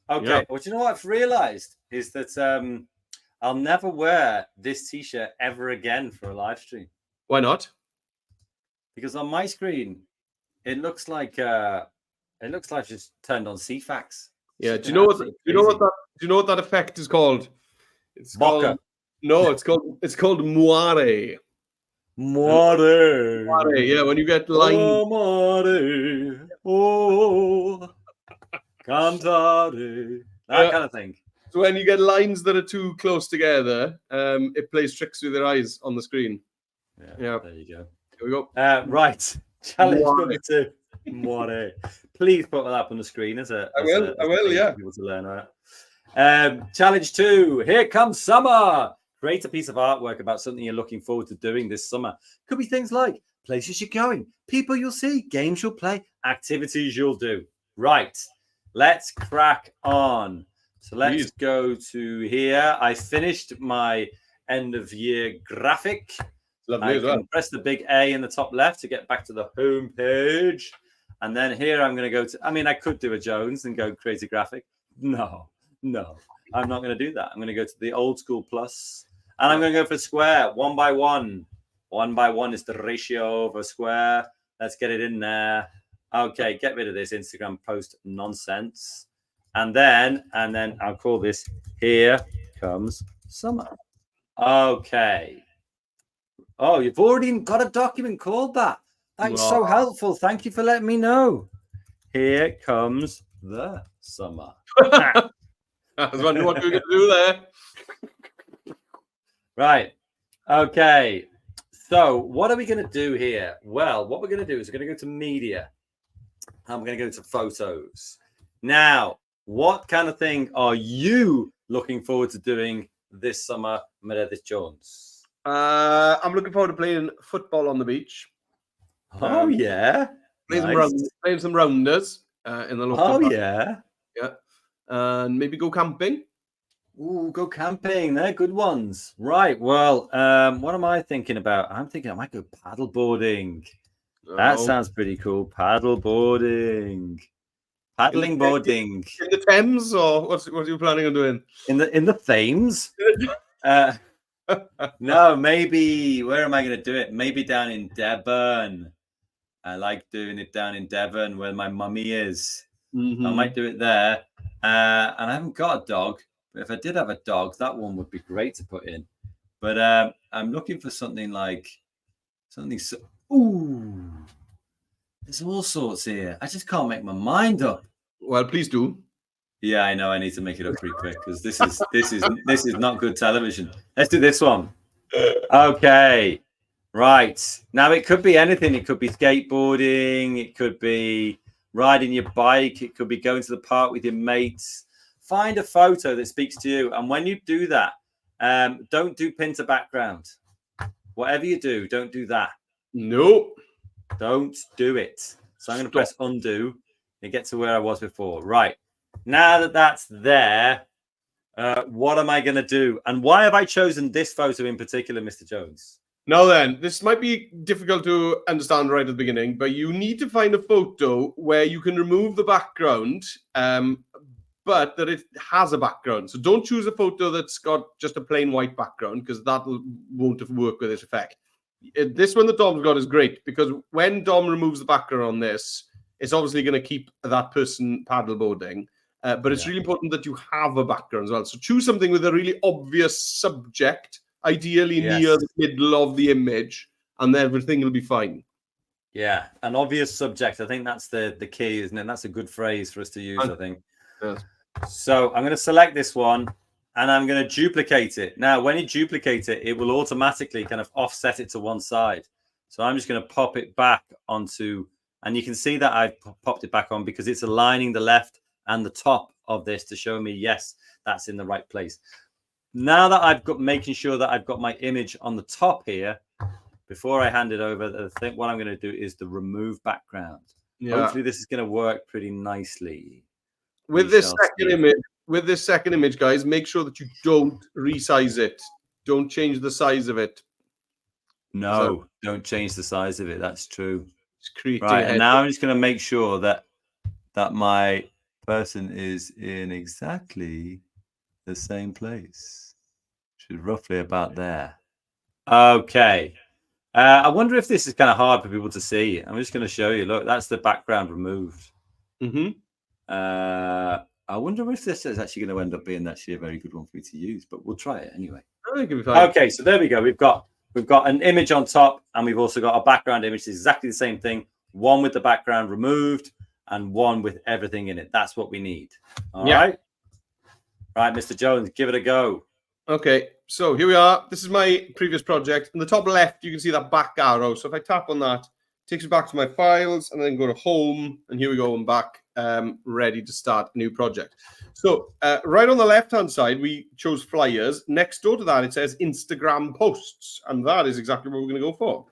Okay. Yeah. Well, do you know what I've realized is that I'll never wear this t-shirt ever again for a live stream. Why not? Because on my screen, it looks like just turned on CFAX. Yeah. Do you know what that effect is called? It's Bokeh. It's called moire. Moire. Yeah, when you get lines. Oh, moire. Oh. Cantare. That kind of thing. So when you get lines that are too close together, it plays tricks with your eyes on the screen. Yeah. There you go. Here we go. Right. Challenge number 2. More. Please put that up on the screen as a I will, thing for people to learn about. Challenge 2. Here comes summer. Create a piece of artwork about something you're looking forward to doing this summer. Could be things like places you're going, people you'll see, games you'll play, activities you'll do. Right. Let's crack on. So let's go to here. I finished my end of year graphic. Lovely I can press the big A in the top left to get back to the home page. And then here I'm going to go to, I could do a Jones and go create a graphic. No, I'm not going to do that. I'm going to go to the old school plus, and I'm going to go for square, 1 by 1. 1 by 1 is the ratio of a square. Let's get it in there. Okay, get rid of this Instagram post nonsense. And then I'll call this Here Comes Summer. Okay. Oh, you've already got a document called that. That's so helpful. Thank you for letting me know. Here comes the summer. I was wondering what we were going to do there. Right. Okay. So what are we going to do here? Well, what we're going to do is we're going to go to media. And we're going to go to photos. Now, what kind of thing are you looking forward to doing this summer, Meredith Jones? I'm looking forward to playing football on the beach. Oh, yeah. Playing some rounders in the local park. Yeah. And maybe go camping. Ooh, go camping. They're good ones. Right. Well, what am I thinking about? I'm thinking I might go paddle boarding. That sounds pretty cool. Paddle boarding. Paddling boarding. In the Thames, or what are you planning on doing? In the Thames? No, maybe. Where am I going to do it? Maybe down in Devon. I like doing it down in Devon where my mummy is. Mm-hmm. I might do it there. And I haven't got a dog. But if I did have a dog, that one would be great to put in. But I'm looking for something like ooh, there's all sorts here. I just can't make my mind up. Well, please do. Yeah, I know. I need to make it up pretty quick because this is not good television. Let's do this one. Okay, right. Now it could be anything. It could be skateboarding. It could be riding your bike. It could be going to the park with your mates. Find a photo that speaks to you, and when you do that, don't do pin to background. Whatever you do, don't do that. Nope. Don't do it. So I'm going to press undo and get to where I was before. Right. Now that that's there, what am I going to do? And why have I chosen this photo in particular, Mr. Jones? Now then, this might be difficult to understand right at the beginning, but you need to find a photo where you can remove the background, but that it has a background. So don't choose a photo that's got just a plain white background, because that won't work with this effect. This one that Dom's got is great, because when Dom removes the background on this, it's obviously going to keep that person paddleboarding. But it's really important that you have a background as well. So choose something with a really obvious subject, ideally near the middle of the image, and then everything will be fine. Yeah, an obvious subject. I think that's the key, isn't it? That's a good phrase for us to use, I think. Yes. So I'm going to select this one, and I'm going to duplicate it. Now, when you duplicate it, it will automatically kind of offset it to one side. So I'm just going to pop it back onto, and you can see that I've popped it back on because it's aligning the left and the top of this to show me, yes, that's in the right place. Now that I've got, making sure that I've got my image on the top here, before I hand it over, I think what I'm going to do is the remove background. Yeah. Hopefully this is going to work pretty nicely. With this second image, guys, make sure that you don't resize it. Don't change the size of it. No, don't change the size of it. That's true. Right, and now I'm just going to make sure that my person is in exactly the same place. Which is roughly about there. Okay. I wonder if this is kind of hard for people to see. I'm just going to show you. Look, that's the background removed. Mm-hmm. I wonder if this is actually going to end up being actually a very good one for me to use, but we'll try it anyway. I think it'll be fine. Okay, so there we go. We've got an image on top, and we've also got a background image. It's exactly the same thing. One with the background removed, and one with everything in it. That's what we need. All Yeah. right. Right, Mr. Jones, give it a go. Okay, so here we are. This is my previous project. In the top left, you can see that back arrow. So if I tap on that, it takes me back to my files, and then go to home, and here we go. I'm back, ready to start a new project. So right on the left-hand side, we chose flyers. Next door to that, it says Instagram posts, and that is exactly what we're going to go for.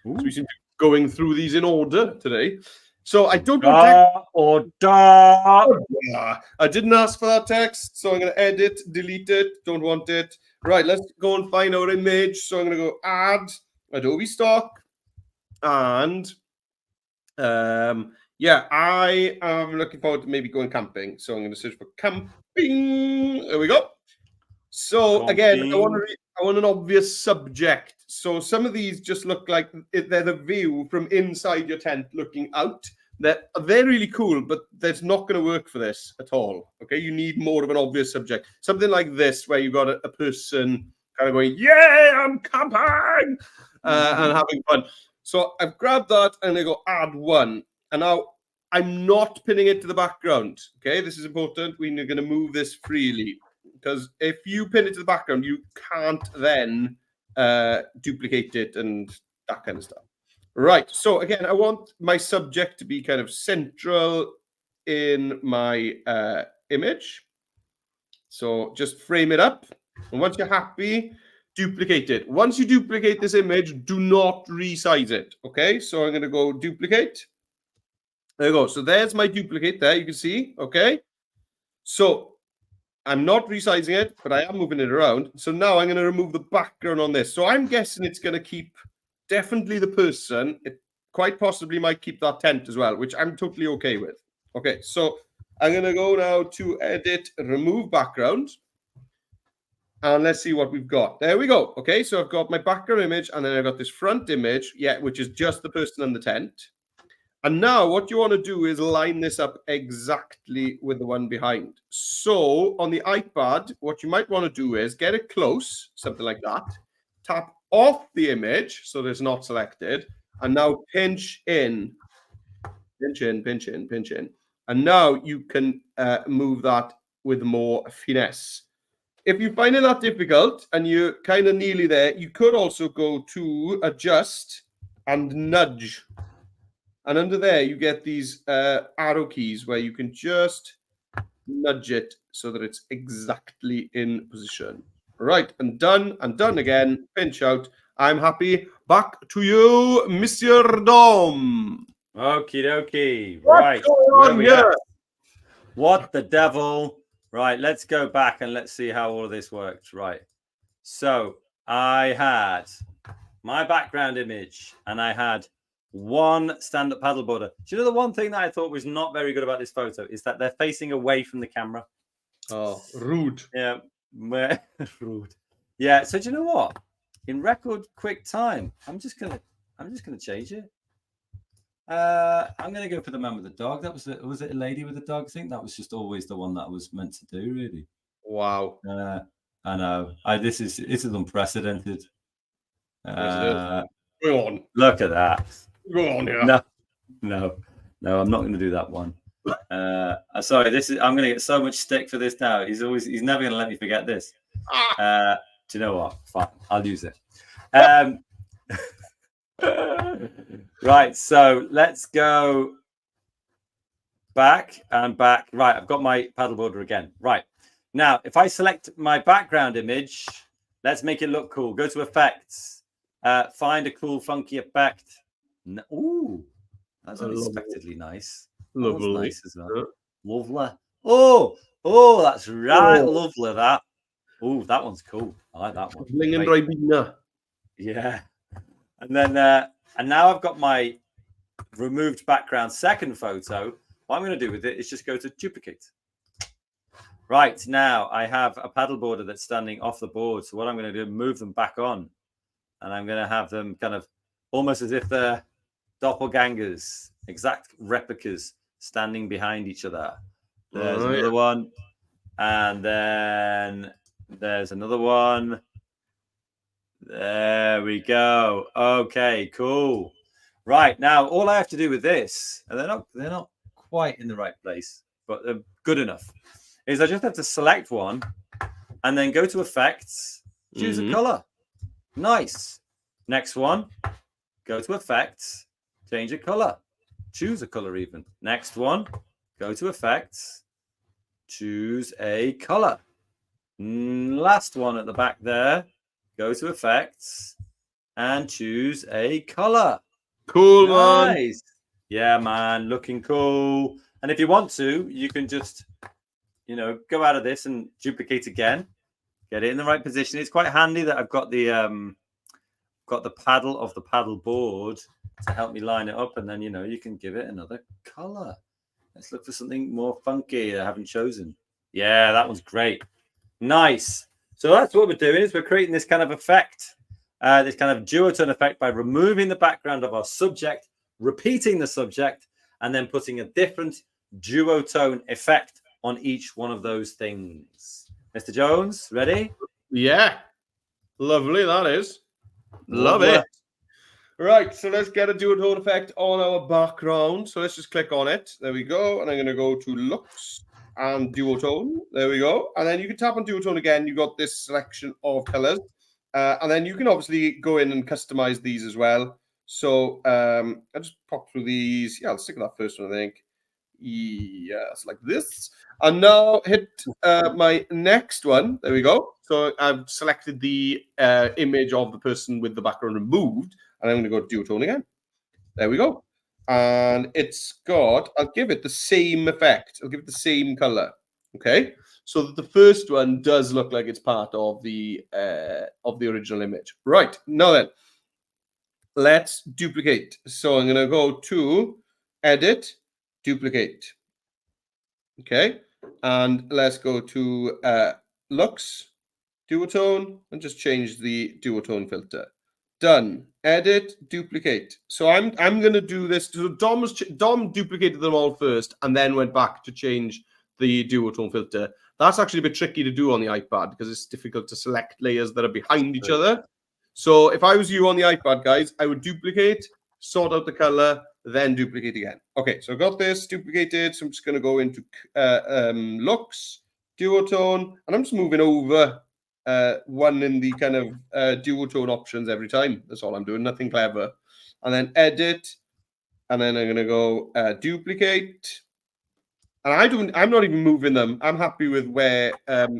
Ooh. So we seem to be going through these in order today. So I don't know. I didn't ask for that text, so I'm going to edit, delete it. Don't want it. Right, let's go and find our image. So I'm going to go add Adobe stock, and yeah, I am looking forward to maybe going camping. So I'm going to search for camping. There we go. So again, I want an obvious subject. So some of these just look like they're the view from inside your tent looking out. They're really cool, but that's not going to work for this at all. Okay, you need more of an obvious subject. Something like this, where you've got a person kind of going, "Yeah, I'm camping," and having fun. So I've grabbed that and I go add one. And now I'm not pinning it to the background. Okay, this is important. We're going to move this freely, because if you pin it to the background, you can't then duplicate it and that kind of stuff. Right, so again, I want my subject to be kind of central in my image. So just frame it up. And once you're happy, duplicate it. Once you duplicate this image, do not resize it. Okay, so I'm going to go duplicate. There you go. So there's my duplicate there, you can see. Okay, so I'm not resizing it, but I am moving it around. So now I'm going to remove the background on this. So I'm guessing it's going to keep definitely the person. It quite possibly might keep that tent as well, which I'm totally okay with. Okay, so I'm going to go now to edit, remove background. And let's see what we've got. There we go. Okay, so I've got my background image, and then I've got this front image, yeah, which is just the person and the tent. And now what you want to do is line this up exactly with the one behind. So on the iPad, what you might want to do is get it close, something like that. Tap off the image so that it's not selected. And now pinch in. Pinch in, pinch in, pinch in. And now you can move that with more finesse. If you find it that difficult and you're kind of nearly there, you could also go to adjust and nudge. And under there, you get these arrow keys where you can just nudge it so that it's exactly in position. Right, and done again. Pinch out. I'm happy. Back to you, Monsieur Dom. Okie dokie. What's going on here? What the devil? Right, let's go back and let's see how all of this worked. Right, so I had my background image and I had one stand-up paddleboarder. Do you know the one thing that I thought was not very good about this photo is that they're facing away from the camera. Oh, rude. Yeah, rude. Yeah. So do you know what? In record quick time, I'm just gonna change it. I'm gonna go for the man with the dog. That was it a lady with a dog? I think that was just always the one that I was meant to do. Really. Wow. I know. This is unprecedented. Go on. Look at that. Go on here. No, I'm not going to do that one. Sorry, I'm going to get so much stick for this now. He's never going to let me forget this. Do you know what? Fine, I'll use it. Right, so let's go back and back. Right, I've got my paddleboarder again. Right, now if I select my background image, let's make it look cool. Go to effects, find a cool, funky effect. Ooh, that's unexpectedly nice. Lovely. Nice as well. Lovely. Oh, that's right. Lovely that. Oh, that one's cool. I like that one. Yeah. And then and now I've got my removed background second photo. What I'm going to do with it is just go to duplicate. Right, now I have a paddleboarder that's standing off the board. So what I'm going to do, move them back on. And I'm going to have them kind of almost as if they're doppelgangers, exact replicas standing behind each other. There's another one. And then there's another one. There we go. Okay, cool. Right, now all I have to do with this, and they're not quite in the right place, but good enough, is I just have to select one and then go to effects, choose a color. Nice. Next one, go to effects, change a color, choose a color even. Next one, go to effects, choose a color. Last one at the back there, go to effects and choose a color. Cool, Nice. man. Yeah, man, looking cool. And if you want to, you can just, you know, go out of this and duplicate again, get it in the right position. It's quite handy that I've got the paddle of the paddle board to help me line it up, and then, you know, you can give it another color. Let's look for something more funky I haven't chosen. Yeah, that one's great. Nice. So that's what we're doing, is we're creating this kind of effect, this kind of duotone effect by removing the background of our subject, repeating the subject, and then putting a different duotone effect on each one of those things. Mr. Jones, ready? Yeah. Lovely, that is. Love it. Right, so let's get a duotone effect on our background. So let's just click on it. There we go. And I'm going to go to looks and duotone. There we go. And then you can tap on duotone again. You've got this selection of colors. And then you can obviously go in and customize these as well. So I'll just pop through these. Yeah, I'll stick with that first one, I think. Yes, like this. And now hit my next one. There we go. So I've selected the image of the person with the background removed, and I'm going to go duotone again. There we go. And it's got, I'll give it the same effect. I'll give it the same color. Okay. So that the first one does look like it's part of the original image. Right. Now then, let's duplicate. So I'm going to go to edit, duplicate. Okay, and let's go to looks, duotone, and just change the duotone filter. Done. Edit, duplicate. So I'm going to do this. So Dom duplicated them all first and then went back to change the duotone filter. That's actually a bit tricky to do on the iPad because it's difficult to select layers that are behind each other. So if I was you on the iPad, guys, I would duplicate, sort out the color, then duplicate again. Okay, so I've got this duplicated. So I'm just going to go into looks, duotone, and I'm just moving over one in the kind of duotone options every time. That's all I'm doing, nothing clever. And then edit, and then I'm going to go duplicate. And I'm not even moving them. I'm happy with where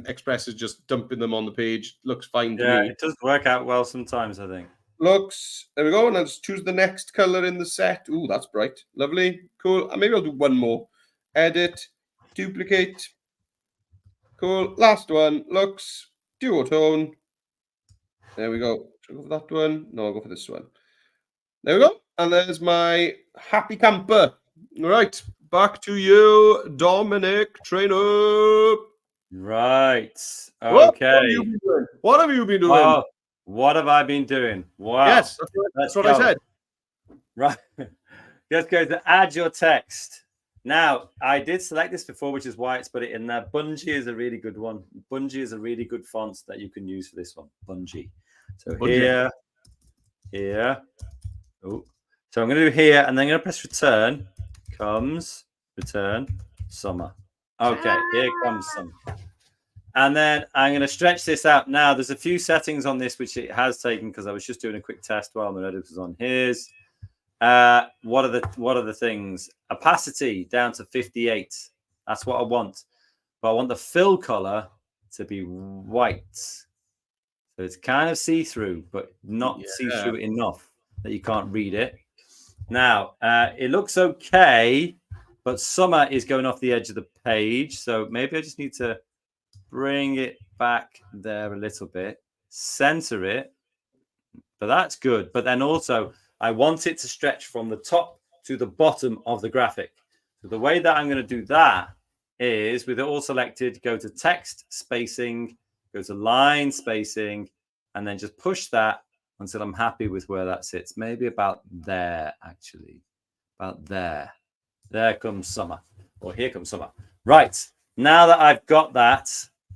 Express is just dumping them on the page. Looks fine to me. Yeah, it does work out well sometimes, I think. Looks, there we go. And let's choose the next color in the set. Ooh, that's bright. Lovely. Cool. And maybe I'll do one more. Edit, duplicate. Cool. Last one. Looks, duotone. There we go. Should I go for that one? No, I'll go for this one. There we go. And there's my happy camper. All right. Back to you, Dominic Trainer. Right. Okay. What have you been doing? Oh, what have I been doing? Wow. Yes, that's what I said. Right. Let's go to add your text. Now, I did select this before, which is why it's put it in there. Bungee is a really good one. Bungee is a really good font that you can use for this one. Bungee. So here. Oh, so I'm going to do here, and then I'm going to press return. Comes return summer. Okay, here comes summer. And then I'm going to stretch this out. Now, there's a few settings on this which it has taken because I was just doing a quick test while my editor was on his. What are the things? Opacity down to 58. That's what I want. But I want the fill color to be white. So it's kind of see-through, but not see-through enough that you can't read it. Now, it looks okay, but summer is going off the edge of the page. So maybe I just need to bring it back there a little bit, center it, but that's good. But then also I want it to stretch from the top to the bottom of the graphic. So the way that I'm going to do that is with it all selected, go to text spacing, go to line spacing, and then just push that until I'm happy with where that sits. Maybe about there, actually. About there. There comes summer. Or here comes summer. Right. Now that I've got that,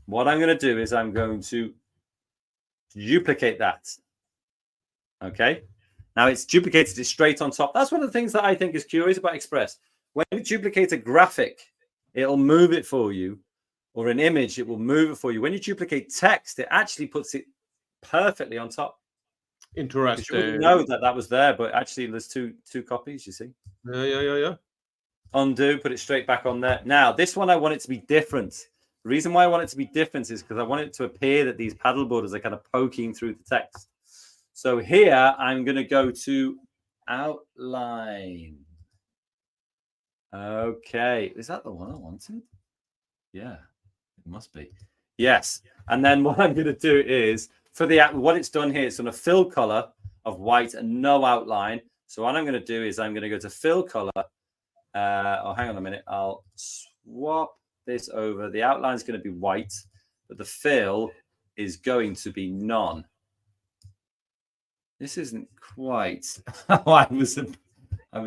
what I'm going to do is I'm going to duplicate that. Okay. Now it's duplicated it straight on top. That's one of the things that I think is curious about Express. when you duplicate a graphic, it'll move it for you, or an image, it will move it for you. When you duplicate text, it actually puts it perfectly on top. Interesting. You wouldn't know that was there, but actually there's two copies, you see. Yeah. Undo, put it straight back on there. Now, this one, I want it to be different. The reason why I want it to be different is because I want it to appear that these paddle borders are kind of poking through the text. So here, I'm going to go to outline. Okay. Is that the one I wanted? Yeah, it must be. Yes. And then what I'm going to do is, for the what it's done here, it's on a fill color of white and no outline. So what I'm going to do is I'm going to go to fill color. Oh, hang on a minute. I'll swap this over. The outline is going to be white, but the fill is going to be none. This isn't quite how I was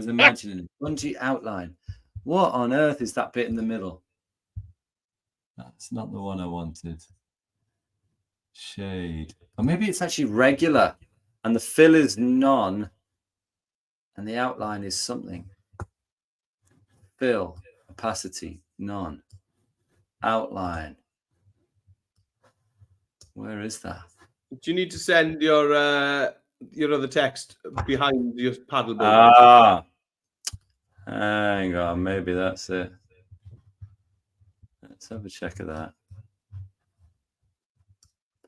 imagining. Spongy outline. What on earth is that bit in the middle? That's not the one I wanted. Shade. Or maybe it's actually regular, and the fill is none, and the outline is something. Fill, opacity, none. Outline. Where is that? Do you need to send your other text behind your paddleboard? Ah, hang on, maybe that's it. Let's have a check of that.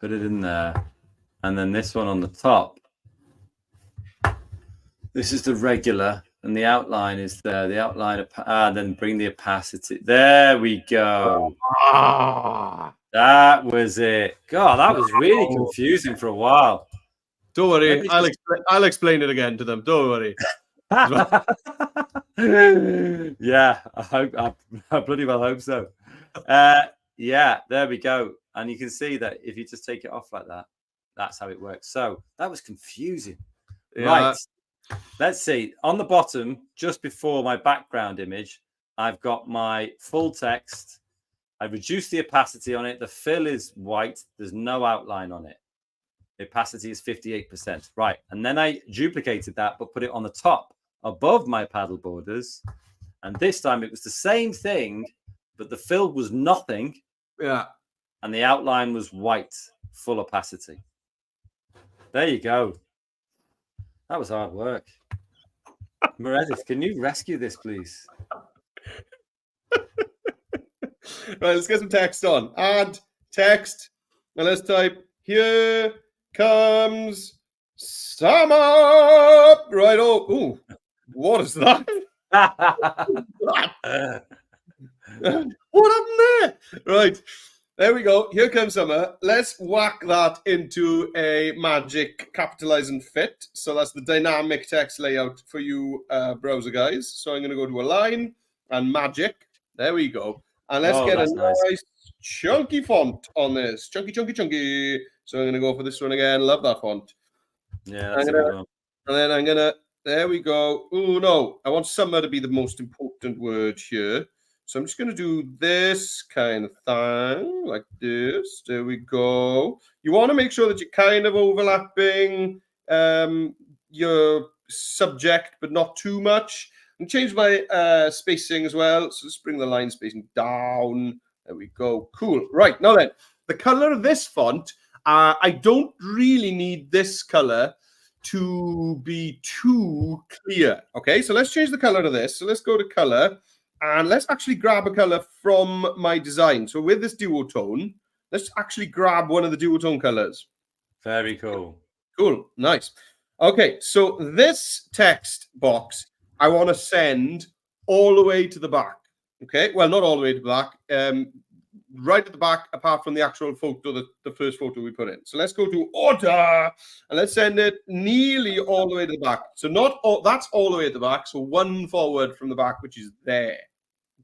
Put it in there, and then this one on the top. This is the regular, and the outline is there. The outline, then bring the opacity. There we go. That was it. God, that was really confusing for a while. Don't worry, I'll explain it again to them. Don't worry. Yeah, I bloody well hope so. Yeah, there we go. And you can see that if you just take it off like that, that's how it works. So that was confusing. Yeah. Right. Let's see. On the bottom, just before my background image, I've got my full text. I reduced the opacity on it. The fill is white. There's no outline on it. The opacity is 58%. Right. And then I duplicated that, but put it on the top above my paddle borders. And this time it was the same thing, but the fill was nothing. Yeah. And the outline was white, full opacity. There you go. That was hard work. Meredith, can you rescue this, please? Right, let's get some text on. Add text. And let's type, here comes summer. Right, oh, what is that? What happened there? Right, there we go. Here comes summer. Let's whack that into a magic capitalize and fit. So that's the dynamic text layout for you browser guys. So I'm going to go to align and magic. There we go. And let's get a nice chunky font on this. Chunky. So I'm going to go for this one again. Love that font. Yeah, that's a good one. And then I'm going to, there we go. Oh, no. I want summer to be the most important word here. So I'm just going to do this kind of thing, like this. There we go. You want to make sure that you're kind of overlapping your subject, but not too much. And change my spacing as well. So let's bring the line spacing down. There we go. Cool. Right. Now then, the color of this font, I don't really need this color to be too clear. Okay, so let's change the color of this. So let's go to color. And let's actually grab a color from my design. So with this duotone, let's actually grab one of the duotone colors. Very cool. Cool. Nice. Okay, so this text box, I want to send all the way to the back. Okay, well, not all the way to the back. Right at the back, apart from the actual photo, the first photo we put in. So let's go to order, and let's send it nearly all the way to the back. So not all, that's all the way at the back. So one forward from the back, which is there.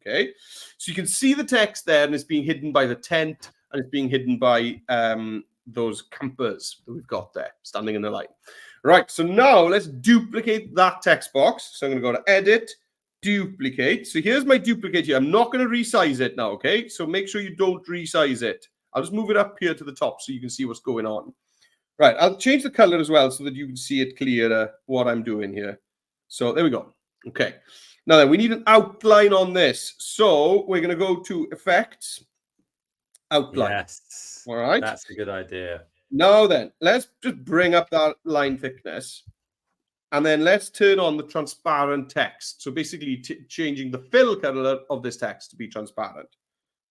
Okay, so you can see the text there, and it's being hidden by the tent, and it's being hidden by those campers that we've got there standing in the line. Right, so now let's duplicate that text box. So I'm going to go to edit, duplicate. So here's my duplicate here. I'm not going to resize it now, okay? So make sure you don't resize it. I'll just move it up here to the top so you can see what's going on. Right, I'll change the color as well so that you can see it clearer what I'm doing here. So there we go. Okay. Now then, we need an outline on this. So we're going to go to Effects, Outline. Yes. All right. That's a good idea. Now then, let's just bring up that line thickness. And then let's turn on the transparent text. So basically changing the fill color of this text to be transparent.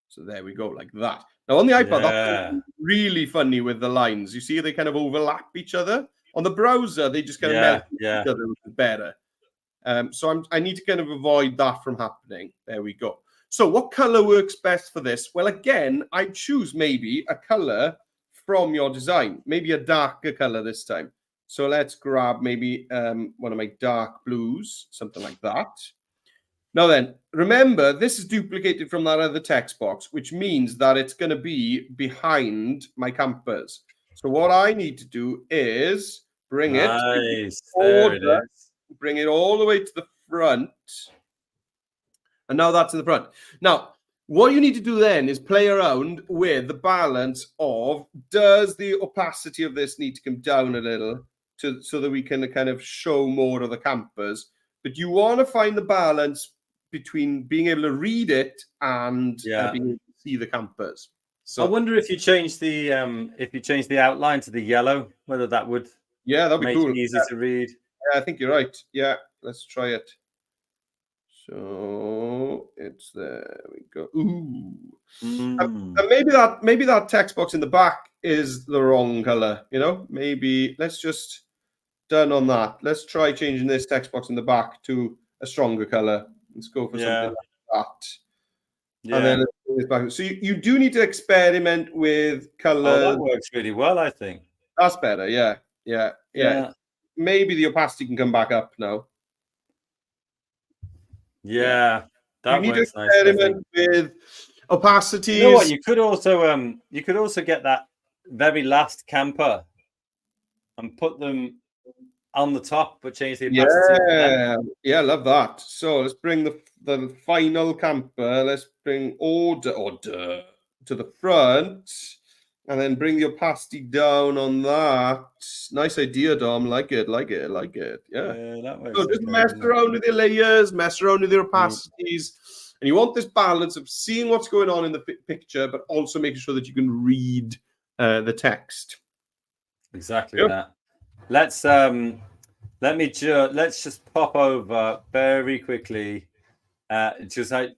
So there we go, like that. Now on the iPad, that's really funny with the lines. You see they kind of overlap each other. On the browser, they just kind of melt each other, which is better. So I need to kind of avoid that from happening. There we go. So what color works best for this? Well, again, I'd choose maybe a color from your design, maybe a darker color this time. So let's grab maybe one of my dark blues, something like that. Now then, remember, this is duplicated from that other text box, which means that it's going to be behind my campers. So what I need to do is bring it all the way to the front. And now that's in the front. Now, what you need to do then is play around with the balance of, does the opacity of this need to come down a little so that we can kind of show more of the campers? But you want to find the balance between being able to read it and being able to see the campers. So I wonder if you change the outline to the yellow, whether that would that'd be cool. It easy to read. Yeah, I think you're right. Yeah, let's try it. So it's there. We go. Ooh, and maybe that text box in the back is the wrong color. You know, maybe let's just done on that. Let's try changing this text box in the back to a stronger color. Let's go for something like that. Yeah. And then let's bring this back. So you do need to experiment with colors. Oh, that works really well, I think. That's better. Yeah. Maybe the opacity can come back up now. Yeah, that you need to experiment with opacities. You know what? You could also get that very last camper and put them on the top, but change the opacity. Yeah, I love that. So let's bring the final camper. Let's bring order to the front, and then bring the opacity down on that. Nice idea, Dom. Like it. Yeah, that works. So just mess around with your layers, mess around with your opacities, and you want this balance of seeing what's going on in the picture, but also making sure that you can read the text. Exactly that. Let's just pop over very quickly. Just I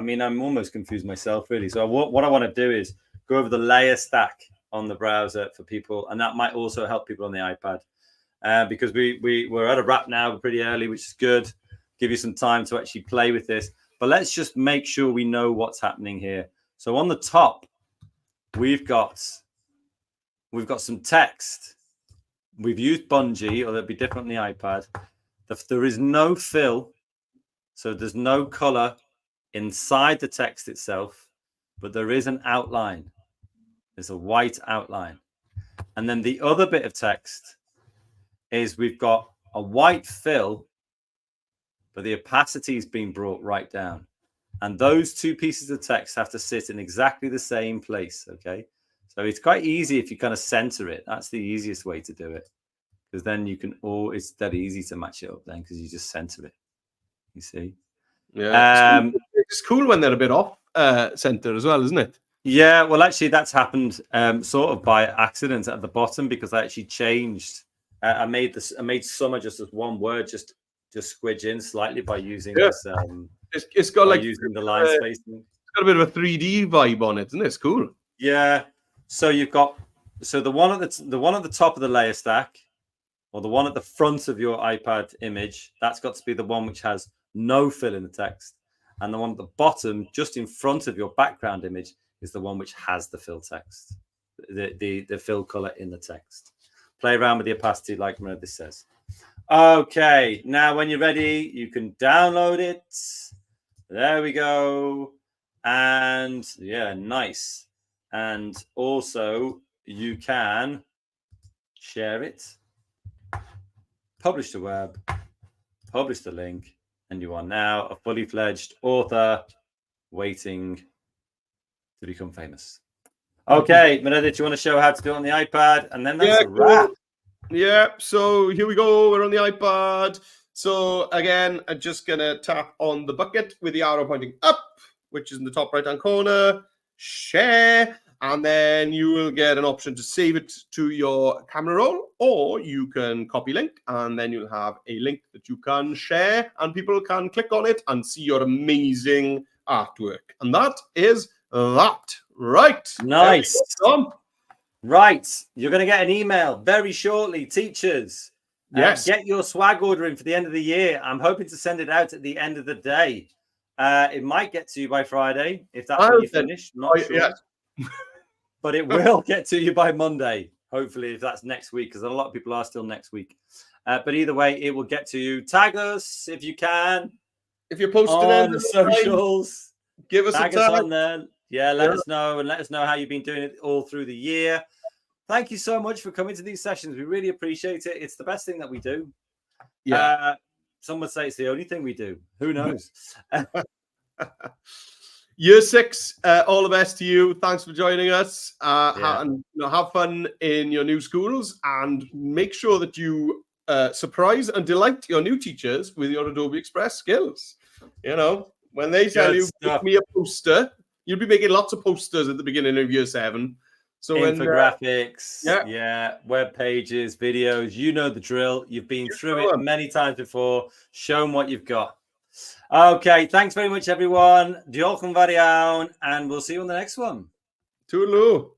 mean, I'm almost confused myself, really. So what I want to do is go over the layer stack on the browser for people, and that might also help people on the iPad, because we're at a wrap now, we're pretty early, which is good. Give you some time to actually play with this. But let's just make sure we know what's happening here. So on the top, we've got some text. We've used Bungee, or that'd be different on the iPad. There is no fill, so there's no color inside the text itself, but there is an outline. There's a white outline. And then the other bit of text is we've got a white fill, but the opacity is being brought right down. And those two pieces of text have to sit in exactly the same place, okay? So it's quite easy if you kind of center it. That's the easiest way to do it, because then you can it's that easy to match it up then, because you just center it. You see? Yeah. It's cool when they're a bit off center as well, isn't it? Yeah. Well, actually, that's happened sort of by accident at the bottom, because I actually changed. I made summer just as one word, just squidge in slightly by using this. It's got like using the line spacing. It's got a bit of a 3D vibe on it, isn't it? It's cool. Yeah. So you've got the one at the top of the layer stack, or the one at the front of your iPad image. That's got to be the one which has no fill in the text, and the one at the bottom, just in front of your background image, is the one which has the fill text, the fill color in the text. Play around with the opacity, like this says. Okay, now when you're ready, you can download it. There we go. And yeah, nice. And also you can share it, publish the web, publish the link, and you are now a fully fledged author waiting to become famous. Okay, Meredith, do you want to show how to do it on the iPad? And then that's a wrap. Yeah, so here we go. We're on the iPad. So again, I'm just going to tap on the bucket with the arrow pointing up, which is in the top right-hand corner, share, and then you will get an option to save it to your camera roll, or you can copy link, and then you'll have a link that you can share, and people can click on it and see your amazing artwork. And that is that. Right. Nice. Tom. Right. You're going to get an email very shortly, teachers. Yes. Get your swag order in for the end of the year. I'm hoping to send it out at the end of the day. It might get to you by Friday, if that's when you finish. Not sure. Yes. But it will get to you by Monday, hopefully, if that's next week, because a lot of people are still next week. But either way, it will get to you. Tag us if you can. If you're posting on the socials, give us tag a tag. us on there. Yeah, let us know, and let us know how you've been doing it all through the year. Thank you so much for coming to these sessions. We really appreciate it. It's the best thing that we do. Yeah. Some would say it's the only thing we do. Who knows? Year 6, all the best to you. Thanks for joining us. And have fun in your new schools, and make sure that you surprise and delight your new teachers with your Adobe Express skills. You know, when they tell you, make me a poster, you'll be making lots of posters at the beginning of year 7. So infographics, web pages, videos, you know the drill. You've been through it many times before. Show them what you've got. Okay, thanks very much, everyone. Diolch yn fawr iawn, and we'll see you on the next one. Toodaloo.